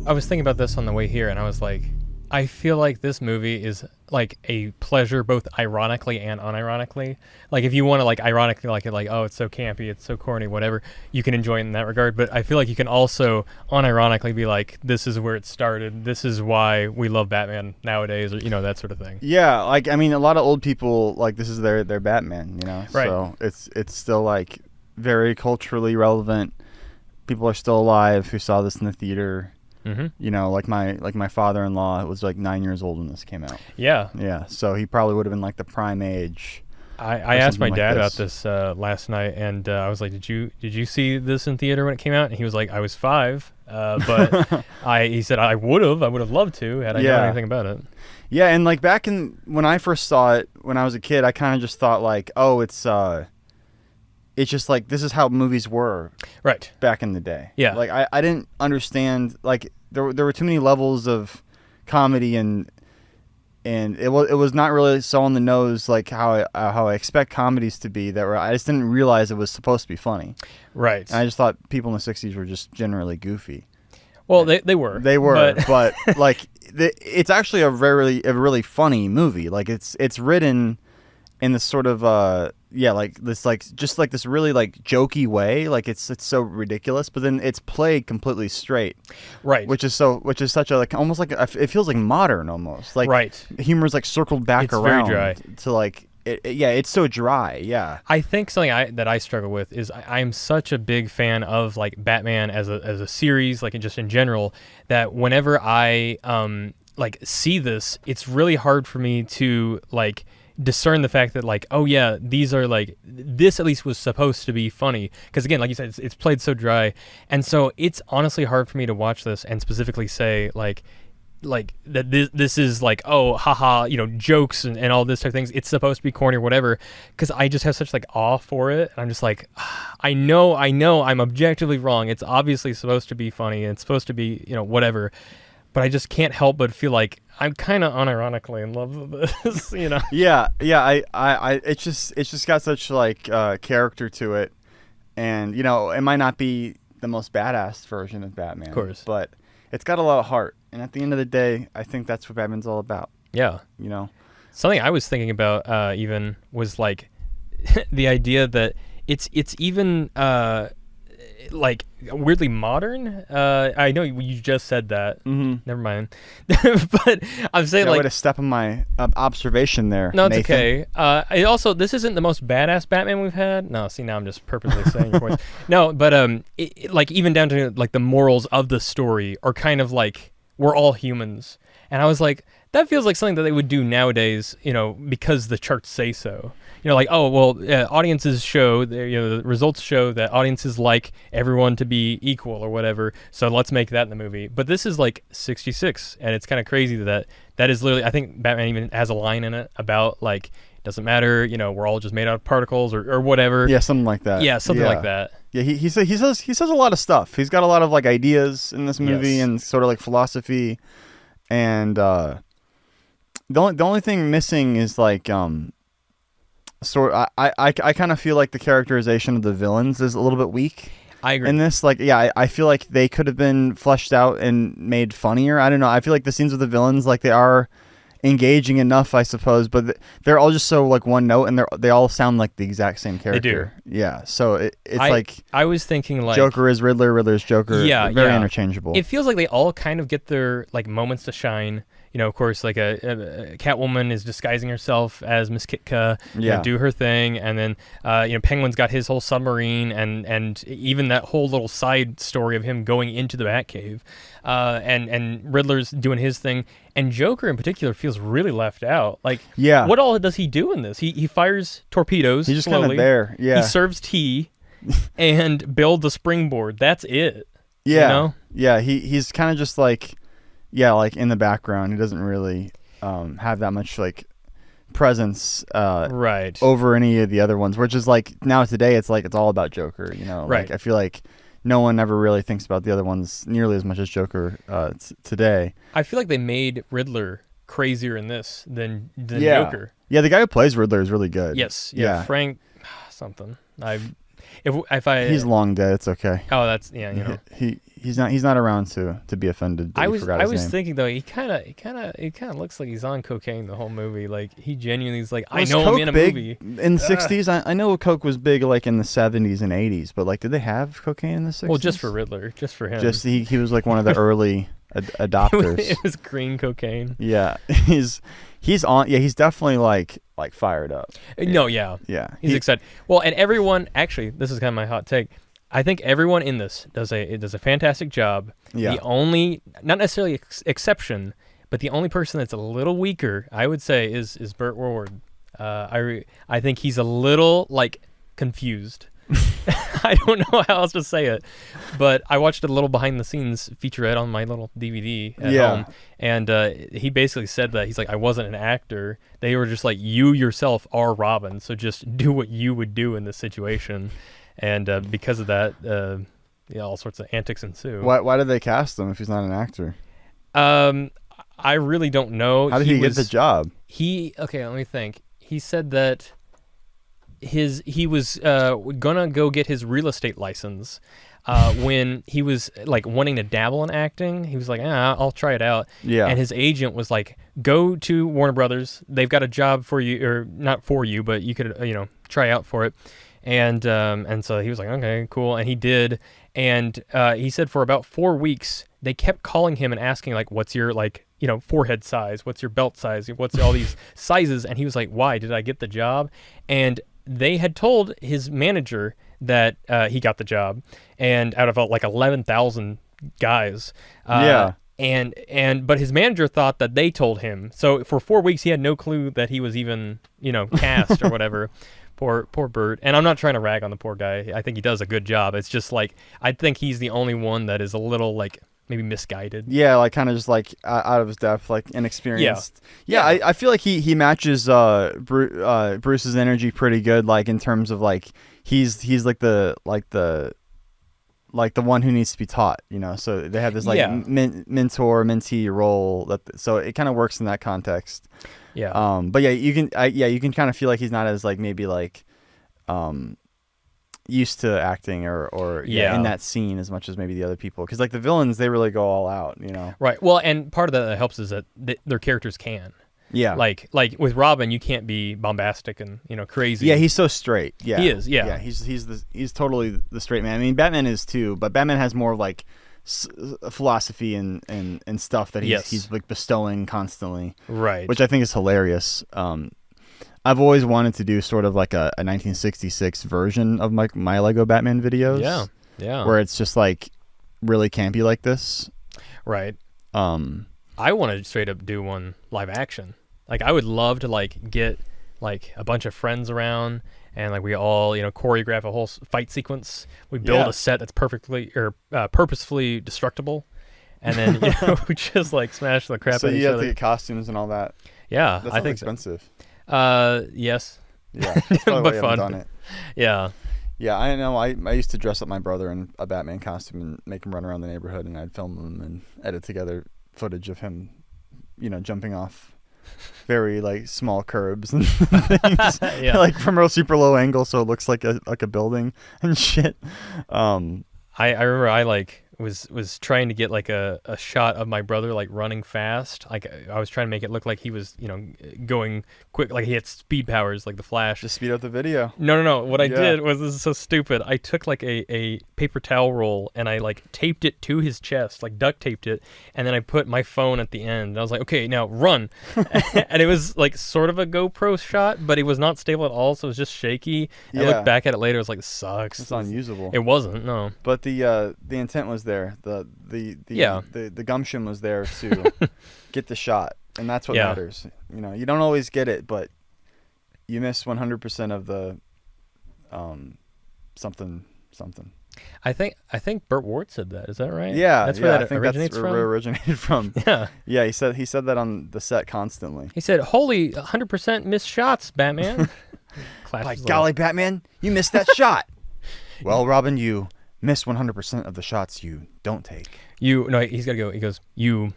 I was thinking about this on the way here, and I was like, I feel like this movie is like a pleasure both ironically and unironically. Like if you want to like ironically like it, like, oh, it's so campy, it's so corny, whatever, you can enjoy it in that regard. But I feel like you can also unironically be like, this is where it started. This is why we love Batman nowadays, or that sort of thing. Yeah, like I mean, a lot of old people like this is their Batman, Right. So it's still like very culturally relevant. People are still alive who saw this in the theater. Mm-hmm. Like my father-in-law was like 9 years old when this came out. Yeah. Yeah, so he probably would have been like the prime age. I asked my like dad this. about this last night, and I was like, did you see this in theater when it came out? And he was like, I was 5, but he said I would have loved to had I known anything about it. Yeah, and like back when I first saw it when I was a kid, I kind of just thought like, oh, it's just like this is how movies were Right. back in the day. Yeah. Like I didn't understand, like there were too many levels of comedy and it was not really so on the nose like how I expect comedies to be, I just didn't realize it was supposed to be funny. Right. And I just thought people in the 60s were just generally goofy. Well, they were. They were, but like it's actually a really funny movie. Like it's written in this sort of like this like just like this really like jokey way. Like it's so ridiculous, but then it's played completely straight. Right. Which is such a like almost like it feels like modern almost. Like right. Humor's like circled back it's around very dry. To like it's so dry. Yeah. I think something that I struggle with is I'm such a big fan of like Batman as a series, like just in general, that whenever I like see this, it's really hard for me to like discern the fact that like, oh yeah, these are like, this at least was supposed to be funny, because again, like you said, it's played so dry, and so it's honestly hard for me to watch this and specifically say like that this is like, oh haha, jokes and all this type of things, it's supposed to be corny or whatever, because I just have such like awe for it, and I'm just like, I know I'm objectively wrong, it's obviously supposed to be funny and it's supposed to be whatever, but I just can't help but feel like I'm kind of unironically in love with this, Yeah. I it's just got such like character to it, and it might not be the most badass version of Batman, of course, but it's got a lot of heart, and at the end of the day, I think that's what Batman's all about. Yeah. Something I was thinking about even was like the idea that it's even like weirdly modern. I know you just said that. Mm-hmm. Never mind. But I'm saying like, way to step on my observation there. No, it's Nathan. okay. This isn't the most badass Batman we've had. No, see, now I'm just purposely saying your points. No, but like even down to like the morals of the story are kind of like, we're all humans, and I was like, that feels like something that they would do nowadays, because the charts say so. Like, oh, well, audiences show, the results show that audiences like everyone to be equal or whatever, so let's make that in the movie. But this is like 66, and it's kind of crazy that is literally, I think Batman even has a line in it about like, it doesn't matter, we're all just made out of particles or whatever. Yeah, something like that. Yeah, something like that. Yeah, he says a lot of stuff. He's got a lot of like ideas in this movie, Yes. and sort of like philosophy, and the only thing missing is like I kind of feel like the characterization of the villains is a little bit weak. I agree. In this, like, yeah, I feel like they could have been fleshed out and made funnier. I don't know. I feel like the scenes with the villains, like, they are engaging enough, I suppose, but they're all just so like one note, and they all sound like the exact same character. They do. Yeah. So it's like, I was thinking like, Joker is Riddler, Riddler's Joker. Yeah, very interchangeable. It feels like they all kind of get their like moments to shine. Of course, like a Catwoman is disguising herself as Miss Kitka, do her thing, and then Penguin's got his whole submarine, and even that whole little side story of him going into the Batcave, and Riddler's doing his thing, and Joker in particular feels really left out. Like, what all does he do in this? He fires torpedoes. He's just kind of there. Yeah, he serves tea, and builds a springboard. That's it. Yeah, yeah. He's kind of just like. Yeah, like in the background, he doesn't really have that much like presence right over any of the other ones, which is like now today it's like it's all about Joker, Right. Like I feel like no one ever really thinks about the other ones nearly as much as Joker today. I feel like they made Riddler crazier in this than Joker. Yeah, the guy who plays Riddler is really good. Yes. Yeah. Frank something. If I He's long dead. It's okay. oh that's yeah you know. He's not around to be offended. That I you was forgot I his was name. thinking though he kind of looks like he's on cocaine the whole movie. Like he genuinely is like I Was know Coke I'm in a big movie. in the '60s? I know Coke was big like in the '70s and '80s, but like, did they have cocaine in the '60s? Well, just for Riddler, just for him. Just he was like one of the early adopters. It was green cocaine. Yeah, he's on. Yeah, he's definitely like fired up. No, yeah. Yeah, He's excited. Well, and everyone actually, this is kind of my hot take. I think everyone in this does a fantastic job. Yeah. The only, not necessarily exception, but the only person that's a little weaker, I would say, is Burt Ward. I think he's a little like confused. I don't know how else to say it, but I watched a little behind the scenes featurette on my little DVD at home, and he basically said that he's like, I wasn't an actor. They were just like, you yourself are Robin, so just do what you would do in this situation. And because of that, all sorts of antics ensue. Why did they cast him if he's not an actor? I really don't know. How did he get the job? Okay, let me think. He said that he was gonna go get his real estate license when he was like wanting to dabble in acting. He was like, I'll try it out. Yeah. And his agent was like, go to Warner Brothers. They've got a job for you, or not for you, but you could try out for it. And so he was like, okay, cool. And he did. And he said for about 4 weeks, they kept calling him and asking, like, what's your, like, forehead size? What's your belt size? What's all these sizes? And he was like, why? Did I get the job? And they had told his manager that he got the job. And out of, like, 11,000 guys. But his manager thought that they told him. So for 4 weeks, he had no clue that he was even, cast or whatever. Poor Bert. And I'm not trying to rag on the poor guy. I think he does a good job. It's just like, I think he's the only one that is a little like maybe misguided. Yeah, like kind of just like out of his depth, like inexperienced. Yeah. I feel like he matches Bruce's energy pretty good, like in terms of like he's like the one who needs to be taught, so they have this like mentor mentee role so it kind of works in that context. But you can kind of feel like he's not as like maybe like used to acting or in that scene as much as maybe the other people, because like the villains, they really go all out, Right. Well, and part of that helps is that their characters can. Yeah. Like with Robin, you can't be bombastic and crazy. Yeah, he's so straight. Yeah, he is. Yeah, he's totally the straight man. I mean, Batman is too, but Batman has more like philosophy and stuff that he's like bestowing constantly. Right. Which I think is hilarious. I've always wanted to do sort of like a 1966 version of my Lego Batman videos. Yeah. Yeah. Where it's just like really campy like this. Right. I want to straight up do one live action. Like I would love to like get like a bunch of friends around and like we all choreograph a whole fight sequence. We build a set that's perfectly or purposefully destructible, and then we just like smash the crap out of each other. So you have to get costumes and all that. Yeah, I think expensive. Yes. Yeah, but fun. Done it. Yeah. Yeah, I know. I used to dress up my brother in a Batman costume and make him run around the neighborhood, and I'd film him and edit together footage of him, jumping off very like small curbs and things, like from a super low angle, so it looks like a building and shit. I remember I like was trying to get like a shot of my brother like running fast. Like I was trying to make it look like he was going quick, like he had speed powers like the Flash. Just speed up the video. No. What I did was, this is so stupid. I took like a paper towel roll and I like taped it to his chest, like duct taped it, and then I put my phone at the end. And I was like, okay, now run. And it was like sort of a GoPro shot, but it was not stable at all, so it was just shaky. I looked back at it later, it was like, this sucks. It's unusable. It wasn't, no. But the intent was there. The gumption was there to get the shot, and that's what matters. You don't always get it, but you miss 100% of the something. I think Burt Ward said that. Is that right? Yeah, that's where that originates from. Where it originated from. Yeah. He said that on the set constantly. He said, "Holy 100% missed shots, Batman." By golly, Batman, you missed that shot. Well, Robin, you miss 100% of the shots you don't take. He's got to go. He goes, you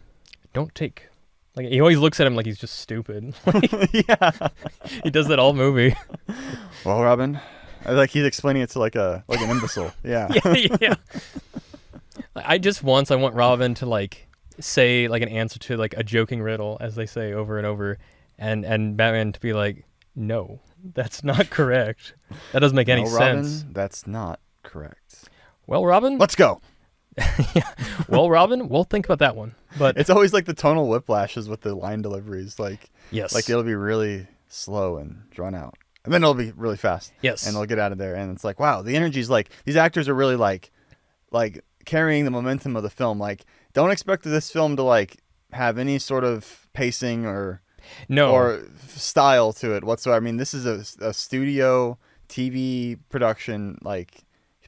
don't take. Like he always looks at him like he's just stupid. He does that all movie. Well, Robin, Like he's explaining it to like an imbecile. Yeah. Yeah. I want Robin to like say like an answer to like a joking riddle, as they say over and over, and Batman to be like, no, that's not correct. That doesn't make any sense. Robin, that's not correct. Well, Robin, let's go. Yeah. Well, Robin, we'll think about that one. But it's always like the tonal whiplashes with the line deliveries. Like, yes, like it'll be really slow and drawn out, and then it'll be really fast. Yes, and they'll get out of there, and it's like, wow, the energy's like these actors are really like carrying the momentum of the film. Like, don't expect this film to like have any sort of pacing or style to it whatsoever. I mean, this is a studio TV production, like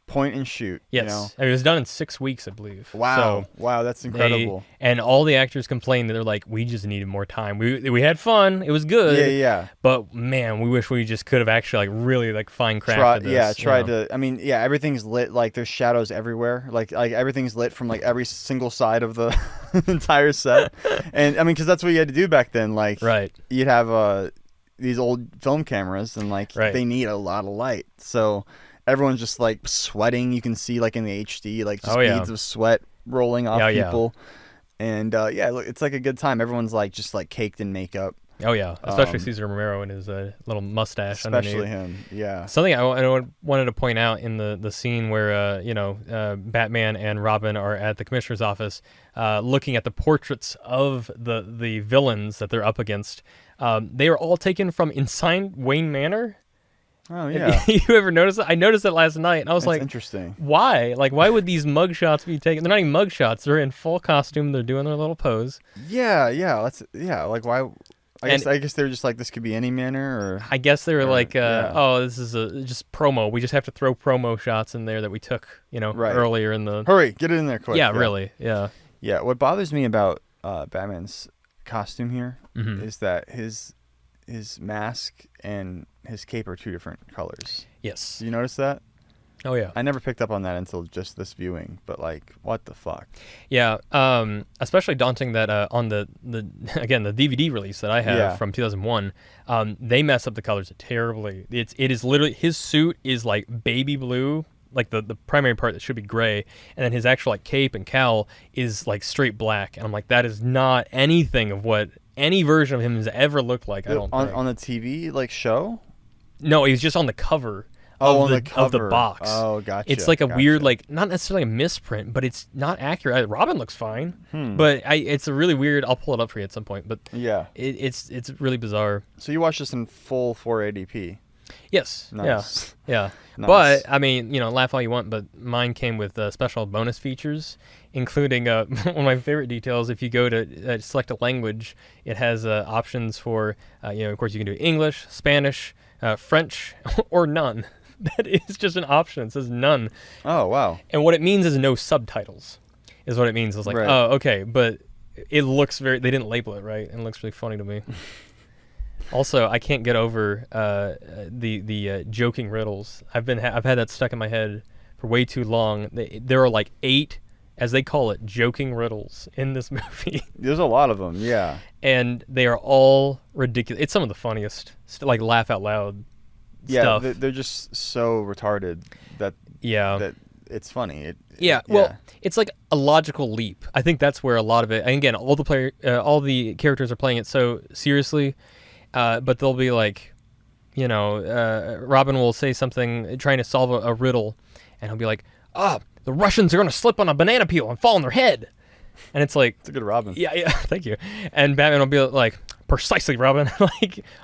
point and shoot. Yes, you know? I mean, it was done in 6 weeks, I believe. Wow, wow, that's incredible. And all the actors complained that they're like, we just needed more time. We had fun, it was good. Yeah. But man, we wish we just could have actually like really like fine crafted this. Tried to. I mean, yeah, everything's lit. Like there's shadows everywhere. Like everything's lit from like every single side of the entire set. And I mean, because that's what you had to do back then. Like, right, you'd have these old film cameras, and like they need a lot of light. So everyone's just like sweating. You can see like in the HD, like just beads of sweat rolling off people. And it's like a good time. Everyone's like just like caked in makeup. Oh yeah, especially Cesar Romero and his little mustache. Especially underneath. him, yeah. Something I wanted to point out in the scene where Batman and Robin are at the commissioner's office, looking at the portraits of the villains that they're up against. They are all taken from Inside Wayne Manor. Oh yeah. You ever notice that? I noticed it last night, and I was like, interesting. Why? Like, why would these mugshots be taken? They're not even mugshots. They're in full costume. They're doing their little pose. Yeah. Like why? I guess they were just like, this could be any manor, or I guess they were oh, this is just promo. We just have to throw promo shots in there that we took, earlier in the. Hurry, get it in there quick. Yeah, really. Yeah. Yeah. What bothers me about Batman's costume here is that his mask and his cape are two different colors. Yes. You notice that? Oh yeah. I never picked up on that until just this viewing, but like, what the fuck? Yeah. Especially daunting that on the again the DVD release that I have from 2001, they mess up the colors terribly. It is literally, his suit is like baby blue, like the primary part that should be gray, and then his actual like cape and cowl is like straight black. And I'm like, that is not anything of what any version of him has ever looked like. I don't think. On the TV like show. No, he was just on the cover. Of the box. Oh, gotcha. It's like a weird, like, not necessarily a misprint, but it's not accurate. Robin looks fine, but it's a really weird. I'll pull it up for you at some point, but yeah, it's really bizarre. So you watched this in full 480p? Yes. Nice. Yeah. Nice. But I mean, laugh all you want, but mine came with special bonus features, including one of my favorite details. If you go to select a language, it has options for, of course, you can do English, Spanish, French, or none. That is just an option. It says none. Oh, wow. And what it means is no subtitles, is what it means. I was like, right. Oh, okay. But it looks they didn't label it right, and it looks really funny to me. Also, I can't get over the joking riddles. I've had that stuck in my head for way too long. There are like 8, as they call it, joking riddles in this movie. There's a lot of them, yeah. And they are all ridiculous. It's some of the funniest, like laugh out loud stuff. Yeah, they're just so retarded that it's funny. Well, it's like a logical leap. I think that's where a lot of it. And again, all the characters are playing it so seriously, but they'll be like, Robin will say something trying to solve a riddle, and he'll be like, the Russians are going to slip on a banana peel and fall on their head. And it's like, it's a good Robin. Yeah, thank you. And Batman will be like, precisely, Robin.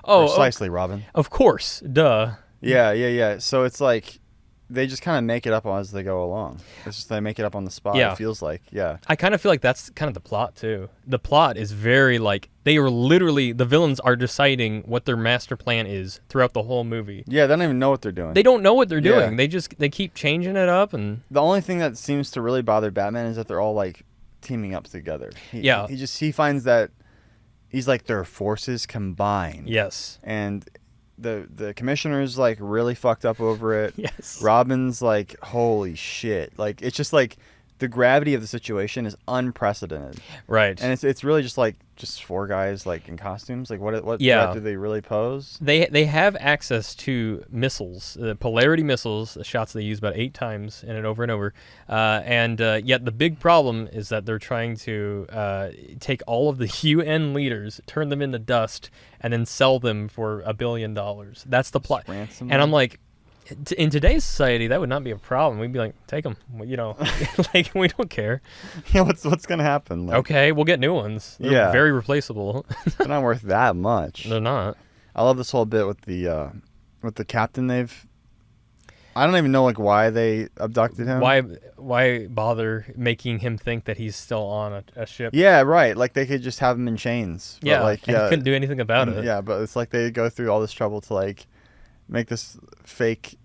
Precisely, Robin. Of course, duh. Yeah. So it's like they just kind of make it up as they go along. It's just they make it up on the spot. Yeah. It feels like, yeah. I kind of feel like that's kind of the plot too. The plot is very like they are literally the villains are deciding what their master plan is throughout the whole movie. Yeah, they don't even know what they're doing. They don't know what they're doing. They keep changing it up, and the only thing that seems to really bother Batman is that they're all like teaming up together. He finds that he's like their forces combined. Yes. And the commissioner's like really fucked up over it. Yes. Robin's like, holy shit. Like it's just like the gravity of the situation is unprecedented. Right. And it's really just four guys like in costumes. Like what Yeah. threat do they really pose? They have access to missiles, polarity missiles, shots they use about 8 times in it over and over. And yet the big problem is that they're trying to take all of the UN leaders, turn them into dust, and then sell them for $1 billion. That's the plot. Ransom And I'm them? like, in today's society, that would not be a problem. We'd be like, take them, like we don't care. Yeah, what's gonna happen? Like, Okay, we'll get new ones. They're very replaceable. they're not worth that much. They're not. I love this whole bit with the captain. I don't even know like why they abducted him. Why bother making him think that he's still on a ship? Yeah, right. Like they could just have him in chains. But, Yeah, like and he couldn't do anything about it. Yeah, but it's like they go through all this trouble to like make this fake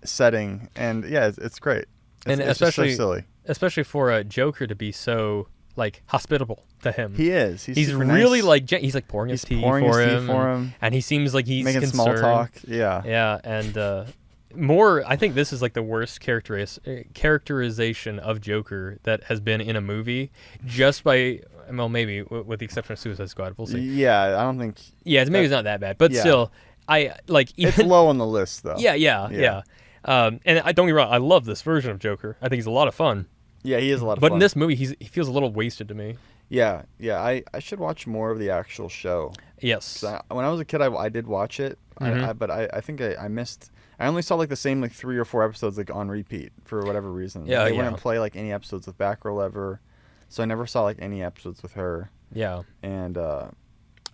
setting, and yeah, it's great. And it's just so especially silly. Especially for a Joker to be so like hospitable to him. He is. He's super really nice. like he's like pouring his tea for him, and he seems like he's making concerned. small talk. Yeah. Yeah, and more. I think this is like the worst characterization of Joker that has been in a movie, just by maybe with the exception of Suicide Squad. We'll see. Yeah, I don't think. Yeah, maybe it's not that bad, but still, I like. It's low on the list though. Yeah. And I don't get me wrong, I love this version of Joker. I think he's a lot of fun. Yeah, he is a lot of But fun. in this movie, he feels a little wasted to me. Yeah. I should watch more of the actual show. Yes. When I was a kid, I did watch it, but I think I missed. I only saw like the same like 3 or 4 episodes like on repeat for whatever reason. Yeah, they wouldn't play like any episodes with Batgirl ever, so I never saw like any episodes with her. Yeah. And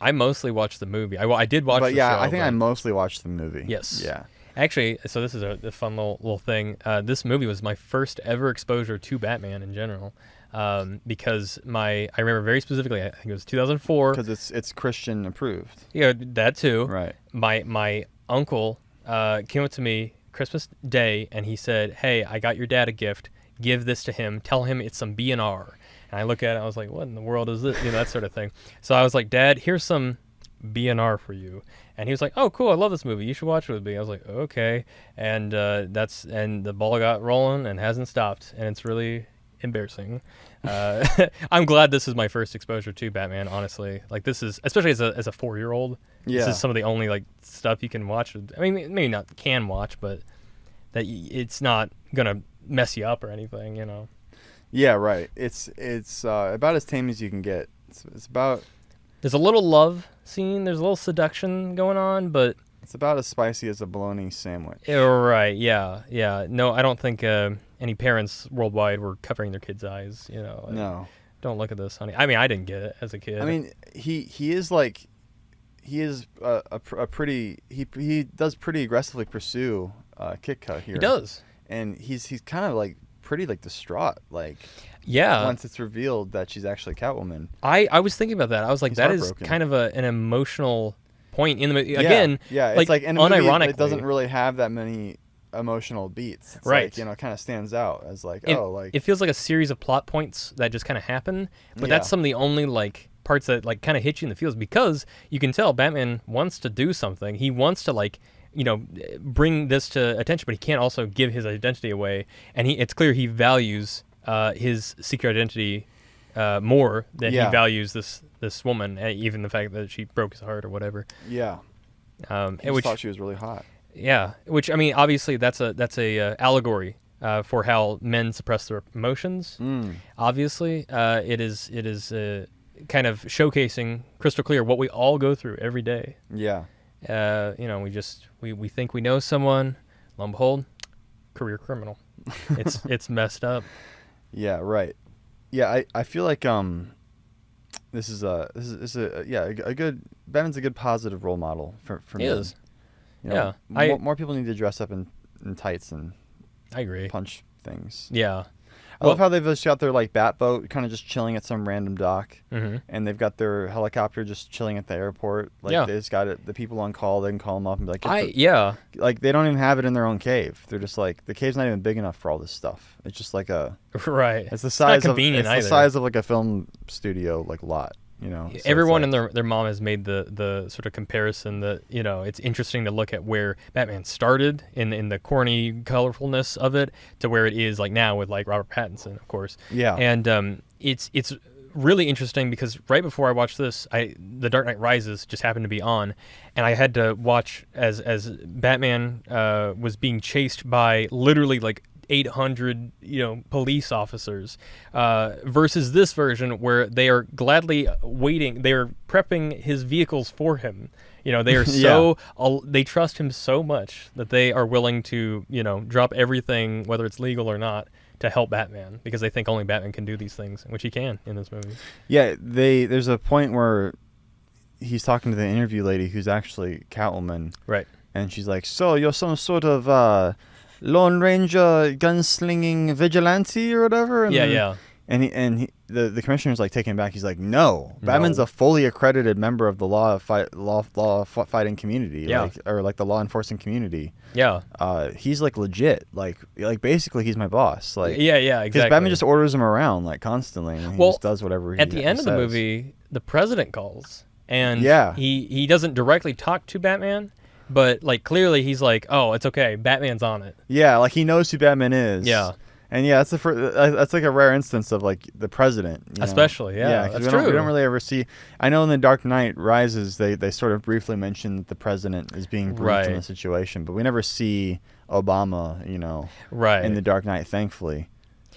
I mostly watched the movie. I did watch. But the yeah, show, I think I mostly watched the movie. Yes. Yeah. Actually, so this is a fun little thing. This movie was my first ever exposure to Batman in general, because I remember very specifically. I think it was 2004. Because it's Christian approved. Yeah, that too. Right. My uncle came up to me Christmas Day and he said, "Hey, I got your dad a gift. Give this to him. Tell him it's some B&R." And I look at it, I was like, "What in the world is this?" That sort of thing. So I was like, "Dad, here's some B&R for you." And he was like, "Oh, cool! I love this movie. You should watch it with me." I was like, "Okay." And the ball got rolling and hasn't stopped, and it's really embarrassing. I'm glad this is my first exposure to Batman. Honestly, like this is especially as a 4-year-old. Yeah. This is some of the only like stuff you can watch. I mean, maybe not can watch, but that it's not gonna mess you up or anything. Yeah. Right. It's about as tame as you can get. It's about. There's a little love scene. There's a little seduction going on, but it's about as spicy as a bologna sandwich. Right? Yeah. No, I don't think any parents worldwide were covering their kids' eyes. No. Don't look at this, honey. I mean, I didn't get it as a kid. I mean, he is a pretty. He does pretty aggressively pursue Kit Kat here. He does, and he's kind of like pretty like distraught like. Yeah. Once it's revealed that she's actually Catwoman. I was thinking about that. I was like, that is kind of an emotional point in the movie. Again, yeah, it's like in a movie, unironically, it doesn't really have that many emotional beats. It's right. Like, it kind of stands out as like, it feels like a series of plot points that just kind of happen. But that's some of the only like parts that like kind of hit you in the feels, because you can tell Batman wants to do something. He wants to like, bring this to attention, but he can't also give his identity away. And it's clear he values his secret identity more than he values this woman, even the fact that she broke his heart or whatever. Yeah. He thought she was really hot. Yeah, which I mean, obviously that's a allegory for how men suppress their emotions. Obviously, it is kind of showcasing crystal clear what we all go through every day. Yeah. We think we know someone, lo and behold, career criminal. It's messed up. Yeah, right. Yeah, I feel like this is a good Batman's a good positive role model for me. He is. More people need to dress up in tights and I agree. Punch things. Yeah. I love how they've just got their like bat boat kind of just chilling at some random dock, and they've got their helicopter just chilling at the airport. Like they just got it. The people on call, they can call them up and be like, like they don't even have it in their own cave. They're just like, the cave's not even big enough for all this stuff. It's just like a right. It's the size of the size of like a film studio like lot. So everyone and their mom has made the sort of comparison that it's interesting to look at where Batman started in the corny colorfulness of it to where it is like now with like Robert Pattinson, of course. Yeah. And it's really interesting because right before I watched this, The Dark Knight Rises just happened to be on, and I had to watch as Batman was being chased by literally like 800 police officers versus this version where they are gladly waiting, they are prepping his vehicles for him. They are so they trust him so much that they are willing to drop everything, whether it's legal or not, to help Batman because they think only Batman can do these things, which he can in this movie. Yeah, there's a point where he's talking to the interview lady who's actually Catwoman, right? And she's like, "So you're some sort of Lone Ranger gunslinging vigilante or whatever?" And And the commissioner's like taken aback. He's like, "No, Batman's a fully accredited member of the law fighting community, like the law enforcing community. Yeah, he's like legit, like basically he's my boss. Like exactly. Because Batman just orders him around like constantly, and he just does whatever he at the end says. of the movie, the president calls, and he doesn't directly talk to Batman. But like clearly he's like, oh, it's okay, Batman's on it. Yeah, like he knows who Batman is. Yeah, and that's that's like a rare instance of like the president, especially. Yeah, that's true. We don't really ever see. I know in The Dark Knight Rises, they sort of briefly mention that the president is being briefed in the situation, but we never see Obama, in The Dark Knight. Thankfully,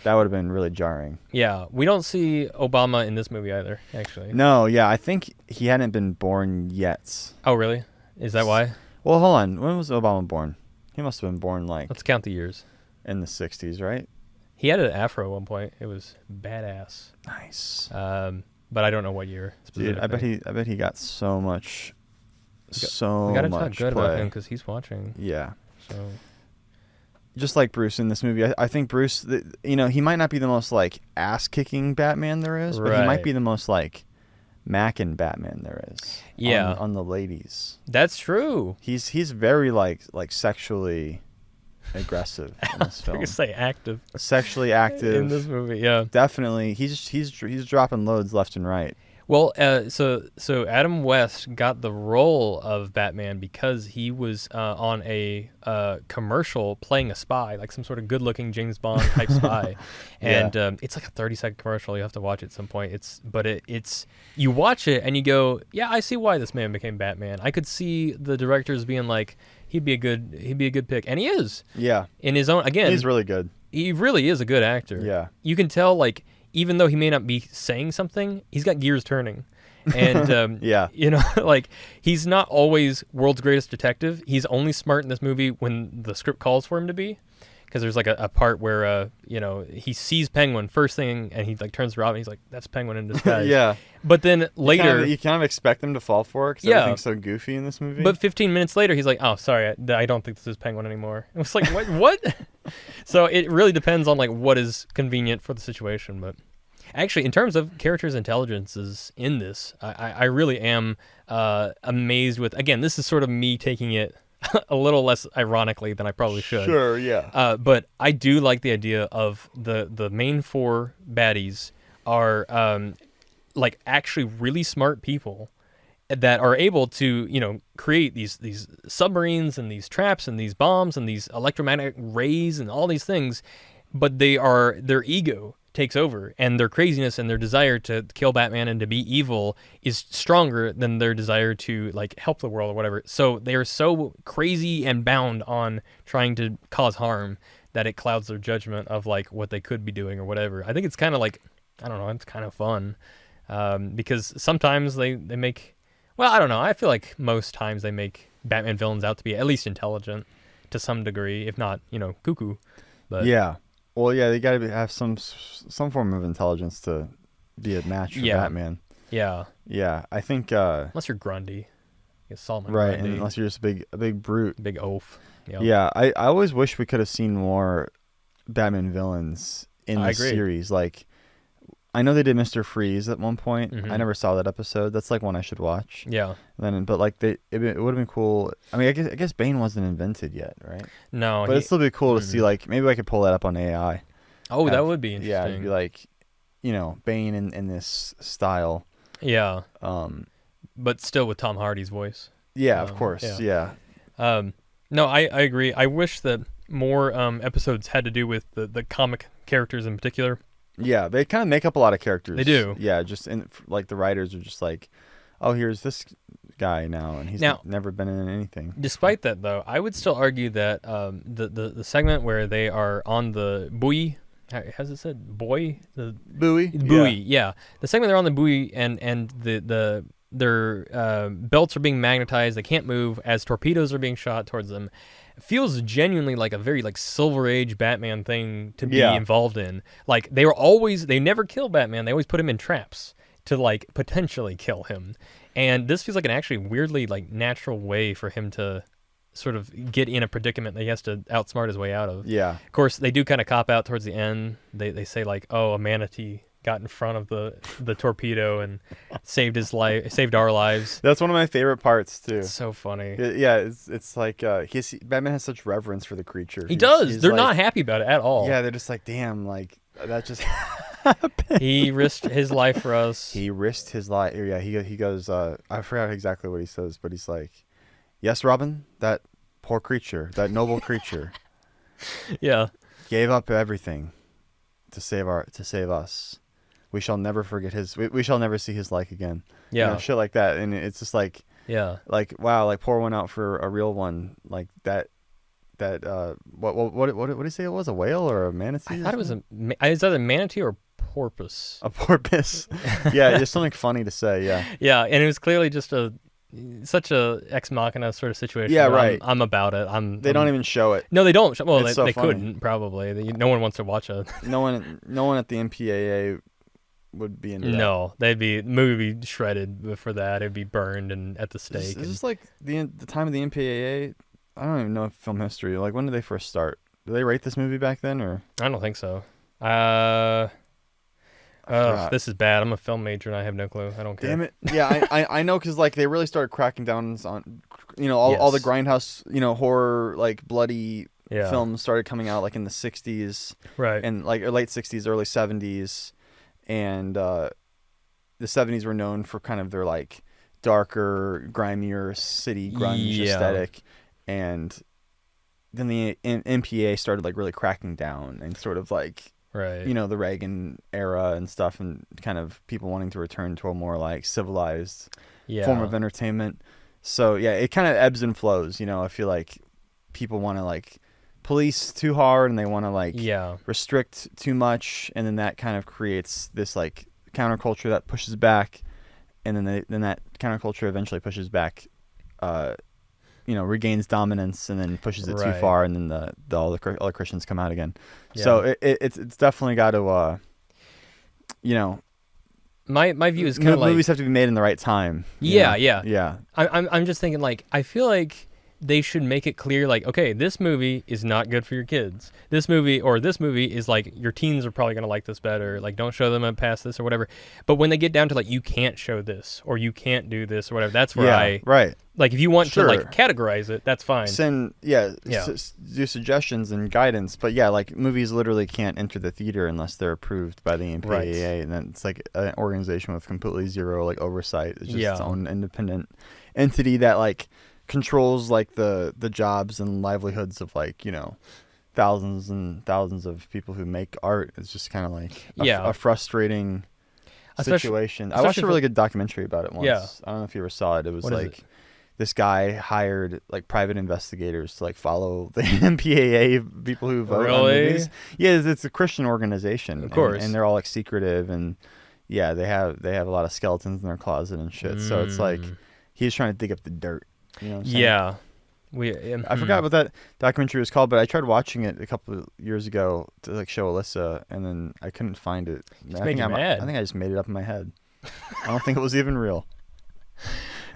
that would have been really jarring. Yeah, we don't see Obama in this movie either. Actually, no. Yeah, I think he hadn't been born yet. Oh, really? Is that why? Well, hold on. When was Obama born? He must have been born like... Let's count the years. In the 60s, right? He had an afro at one point. It was badass. Nice. But I don't know what year. Dude, I bet he got so much we gotta talk good play. about him because he's watching. Yeah. So... Just like Bruce in this movie, I think Bruce, he might not be the most like ass-kicking Batman there is, but he might be the most like... Mackin' Batman there is on the ladies. That's true. He's very like sexually aggressive in this film. I was say active. Sexually active in this movie. Yeah, definitely. He's dropping loads left and right. Well, so Adam West got the role of Batman because he was on a commercial playing a spy, like some sort of good-looking James Bond type spy, and it's like a 30-second commercial. You have to watch it at some point. It's you watch it and you go, yeah, I see why this man became Batman. I could see the directors being like, he'd be a good pick, and he is. Yeah. In his own he's really good. He really is a good actor. Yeah. You can tell like. Even though he may not be saying something, he's got gears turning. And, like, he's not always world's greatest detective. He's only smart in this movie when the script calls for him to be. Because there's, like, a part where, he sees Penguin first thing, and he, like, turns to Robin, and he's like, that's Penguin in disguise. Yeah. But then later... You kind of expect him to fall for it, because everything's so goofy in this movie. But 15 minutes later, he's like, oh, sorry, I don't think this is Penguin anymore. It was like, what? So it really depends on, like, what is convenient for the situation, but... Actually, in terms of characters' intelligences in this, I really am amazed with... Again, this is sort of me taking it a little less ironically than I probably should. Sure, yeah. But I do like the idea of the main four baddies are like actually really smart people that are able to, create these submarines and these traps and these bombs and these electromagnetic rays and all these things, but their ego takes over, and their craziness and their desire to kill Batman and to be evil is stronger than their desire to like help the world or whatever. So they are so crazy and bound on trying to cause harm that it clouds their judgment of like what they could be doing or whatever. I think it's kind of like, I don't know, it's kind of fun because sometimes they make, well, I don't know. I feel like most times they make Batman villains out to be at least intelligent to some degree, if not, cuckoo. But yeah. Well, yeah, they got to have some form of intelligence to be a match for Batman. Yeah. Yeah, I think... unless you're Grundy. Solomon right, Grundy. And unless you're just a big brute. Big oaf. Yep. Yeah, I always wish we could have seen more Batman villains in the series. Like, I know they did Mr. Freeze at one point. Mm-hmm. I never saw that episode. That's like one I should watch. Yeah. But like it would have been cool. I mean, I guess Bane wasn't invented yet, right? No. But it'd still be cool to see, like, maybe I could pull that up on AI. Oh, that would be interesting. Yeah, it'd be like, Bane in this style. Yeah, Um, but still with Tom Hardy's voice. yeah, of course, yeah. No, I agree. I wish that more episodes had to do with the comic characters in particular. Yeah, they kind of make up a lot of characters. They do. Yeah, just like the writers are just like, oh, here's this guy now, and he's never been in anything. Despite that, though, I would still argue that the segment where they are on the buoy, has it said buoy? The Buoy. Yeah. The segment they're on the buoy and their belts are being magnetized. They can't move as torpedoes are being shot towards them. It feels genuinely like a very like Silver Age Batman thing to be involved in. Like they never kill Batman. They always put him in traps to like potentially kill him. And this feels like an actually weirdly like natural way for him to sort of get in a predicament that he has to outsmart his way out of. Yeah. Of course, they do kind of cop out towards the end. They say like, oh, a manatee got in front of the torpedo and saved his life, saved our lives. That's one of my favorite parts too. It's so funny. Yeah, it's like Batman has such reverence for the creature. He does. They're not happy about it at all. Yeah, they're just like, damn, like that just happened. He risked his life for us. He risked his life. Yeah, he goes. I forgot exactly what he says, but he's like, yes, Robin, that poor creature, that noble creature, yeah, gave up everything to save us. We shall never forget we shall never see his like again. Yeah, you know, shit like that, and it's just like, yeah, like wow, like pour one out for a real one, like that. What did he say it was, a whale or a manatee? I thought it was is that a manatee or a porpoise? A porpoise. Yeah, just something funny to say. Yeah. Yeah, and it was clearly just such a ex machina sort of situation. Yeah, right. I'm about it. They don't even show it. No, they don't. Well, it's so they funny. couldn't probably. No one wants to watch it. No one at the MPAA would be into that. No, the movie would be shredded for that. It'd be burned and at the stake. Is this like the time of the MPAA? I don't even know film history. Like, when did they first start? Did they rate this movie back then, or? I don't think so. This is bad. I'm a film major and I have no clue. I don't care. Damn it. Yeah, I know, because like they really started cracking down on, all the grindhouse, horror, like bloody films started coming out like in the 60s, right? And like late 60s, early 70s, and the 70s were known for kind of their like darker, grimier city grunge aesthetic, and then the MPA started like really cracking down and sort of like, right, the Reagan era and stuff, and kind of people wanting to return to a more like civilized form of entertainment. So yeah, it kind of ebbs and flows. I feel like people want to like police too hard, and they want to like restrict too much, and then that kind of creates this like counterculture that pushes back, and then that counterculture eventually pushes back, regains dominance, and then pushes it too far, and then all the Christians come out again. Yeah. So it's definitely got to, my view is kind of like movies have to be made in the right time. Yeah. I'm just thinking like, I feel like they should make it clear, like, okay, this movie is not good for your kids. This movie is like, your teens are probably going to like this better. Like, don't show them past this or whatever. But when they get down to like, you can't show this or you can't do this or whatever, that's where like, if you want to like categorize it, that's fine. Do suggestions and guidance. But yeah, like movies literally can't enter the theater unless they're approved by the MPAA, and then it's like an organization with completely zero like oversight. It's just its own independent entity that like controls like the jobs and livelihoods of like thousands and thousands of people who make art. It's just kind of like a frustrating situation. I watched a really good documentary about it once. I don't know if you ever saw it. It was like this guy hired like private investigators to like follow the MPAA people who vote on movies. Yeah, it's a Christian organization, of course, and they're all like secretive, and they have a lot of skeletons in their closet and shit. So it's like he's trying to dig up the dirt. You know what I'm saying? I forgot what that documentary was called, but I tried watching it a couple of years ago to like show Alyssa, and then I couldn't find it. I think I just made it up in my head. I don't think it was even real.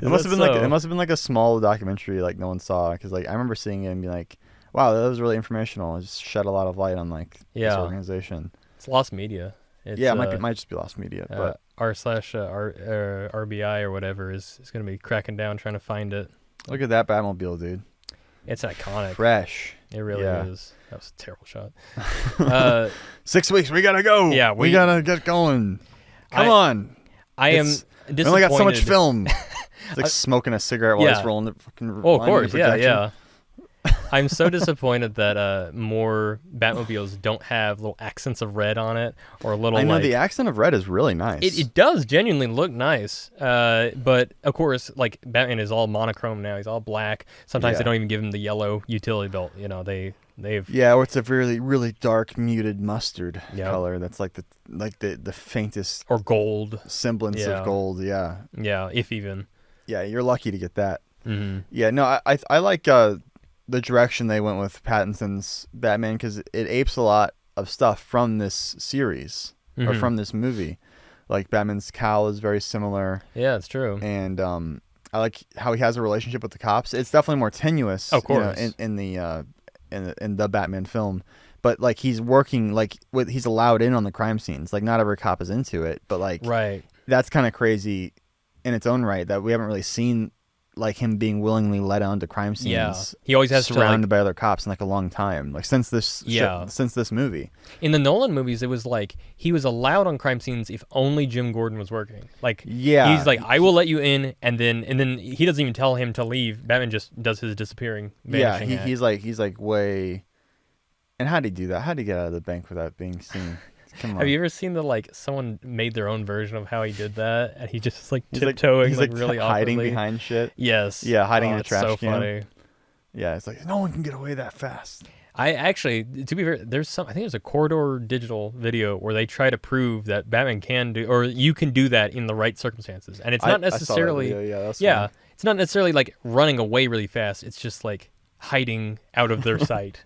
It must have been like a small documentary like no one saw, because like I remember seeing it and being like, wow, that was really informational. It just shed a lot of light on like this organization. It's lost media. It might just be lost media, but r/RBI or whatever is going to be cracking down trying to find it. Look at that Batmobile, dude. It's iconic. Fresh. It really is. That was a terrible shot. 6 weeks. We got to go. Yeah. We got to get going. Come on. I am We disappointed. only got so much film. It's like smoking a cigarette while he's rolling the fucking. Oh, of line in the course, yeah, projection. yeah. I'm so disappointed that more Batmobiles don't have little accents of red on it or little. I know like, the accent of red is really nice. it does genuinely look nice, but of course, like Batman is all monochrome now. He's all black. Sometimes they don't even give him the yellow utility belt. You know, they've or it's a really really dark muted mustard color. That's like the faintest or gold semblance of gold. Yeah, if even. Yeah, you're lucky to get that. Mm-hmm. Yeah, no, I like the direction they went with Pattinson's Batman because it apes a lot of stuff from this series or from this movie. Like Batman's cowl is very similar. Yeah, it's true. And I like how he has a relationship with the cops. It's definitely more tenuous, of course, in the Batman film. But like he's working he's allowed in on the crime scenes. Like not every cop is into it, but like that's kind of crazy in its own right that we haven't really seen like him being willingly led onto crime scenes. Yeah, he always has surrounded by other cops in like a long time, like since this movie. In the Nolan movies, it was like he was allowed on crime scenes if only Jim Gordon was working. Like he's like, I will let you in, and then he doesn't even tell him to leave. Batman just does his disappearing. He's like way. And how'd he do that? How'd he get out of the bank without being seen? Come on. Have you ever seen someone made their own version of how he did that, and he just like tiptoeing, he's really hiding awkwardly behind shit. Yes. Yeah, hiding in a trash so can. Funny. Yeah, it's like no one can get away that fast. I actually, to be fair, I think there's a Corridor Digital video where they try to prove that Batman can do, or you can do that in the right circumstances, and it's not necessarily. I saw that video. Yeah, it's not necessarily like running away really fast. It's just like hiding out of their sight,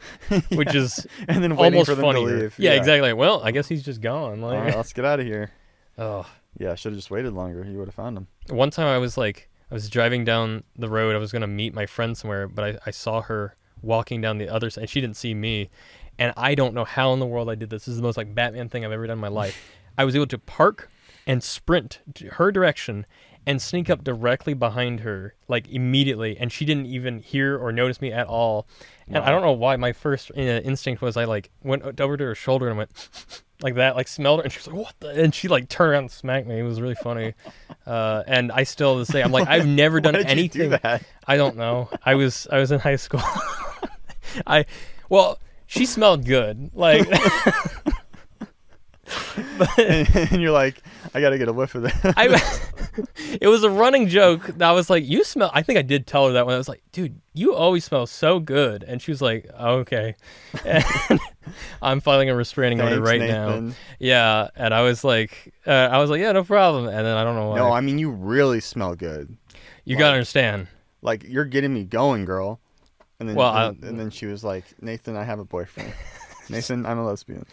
which is and then almost for them funnier. to leave. Yeah, exactly. Well, I guess he's just gone. Like, all right, let's get out of here. Oh, yeah, I should have just waited longer. You would have found him. One time I was driving down the road. I was gonna meet my friend somewhere, but I saw her walking down the other side, and she didn't see me. And I don't know how in the world I did this. This is the most like Batman thing I've ever done in my life. I was able to park and sprint to her direction and sneak up directly behind her, like immediately, and she didn't even hear or notice me at all. And I don't know why my first instinct was I like went over to her shoulder and went like that, like smelled her, and she was like, "What the?" And she like turned around and smacked me. It was really funny. And I still say I'm like I've never done anything. You do that? I don't know. I was in high school. She smelled good, like. And you're like, I gotta get a whiff of that. It was a running joke that I was like, you smell. I think I did tell her that when I was like, dude, you always smell so good. And she was like, oh, okay. And I'm filing a restraining order right Nathan. now. Yeah. And I was like, yeah, no problem. And then I don't know why. No, I mean, you really smell good. You gotta understand. Like, you're getting me going, girl. And then, and then she was like, Nathan, I have a boyfriend. Nathan, I'm a lesbian.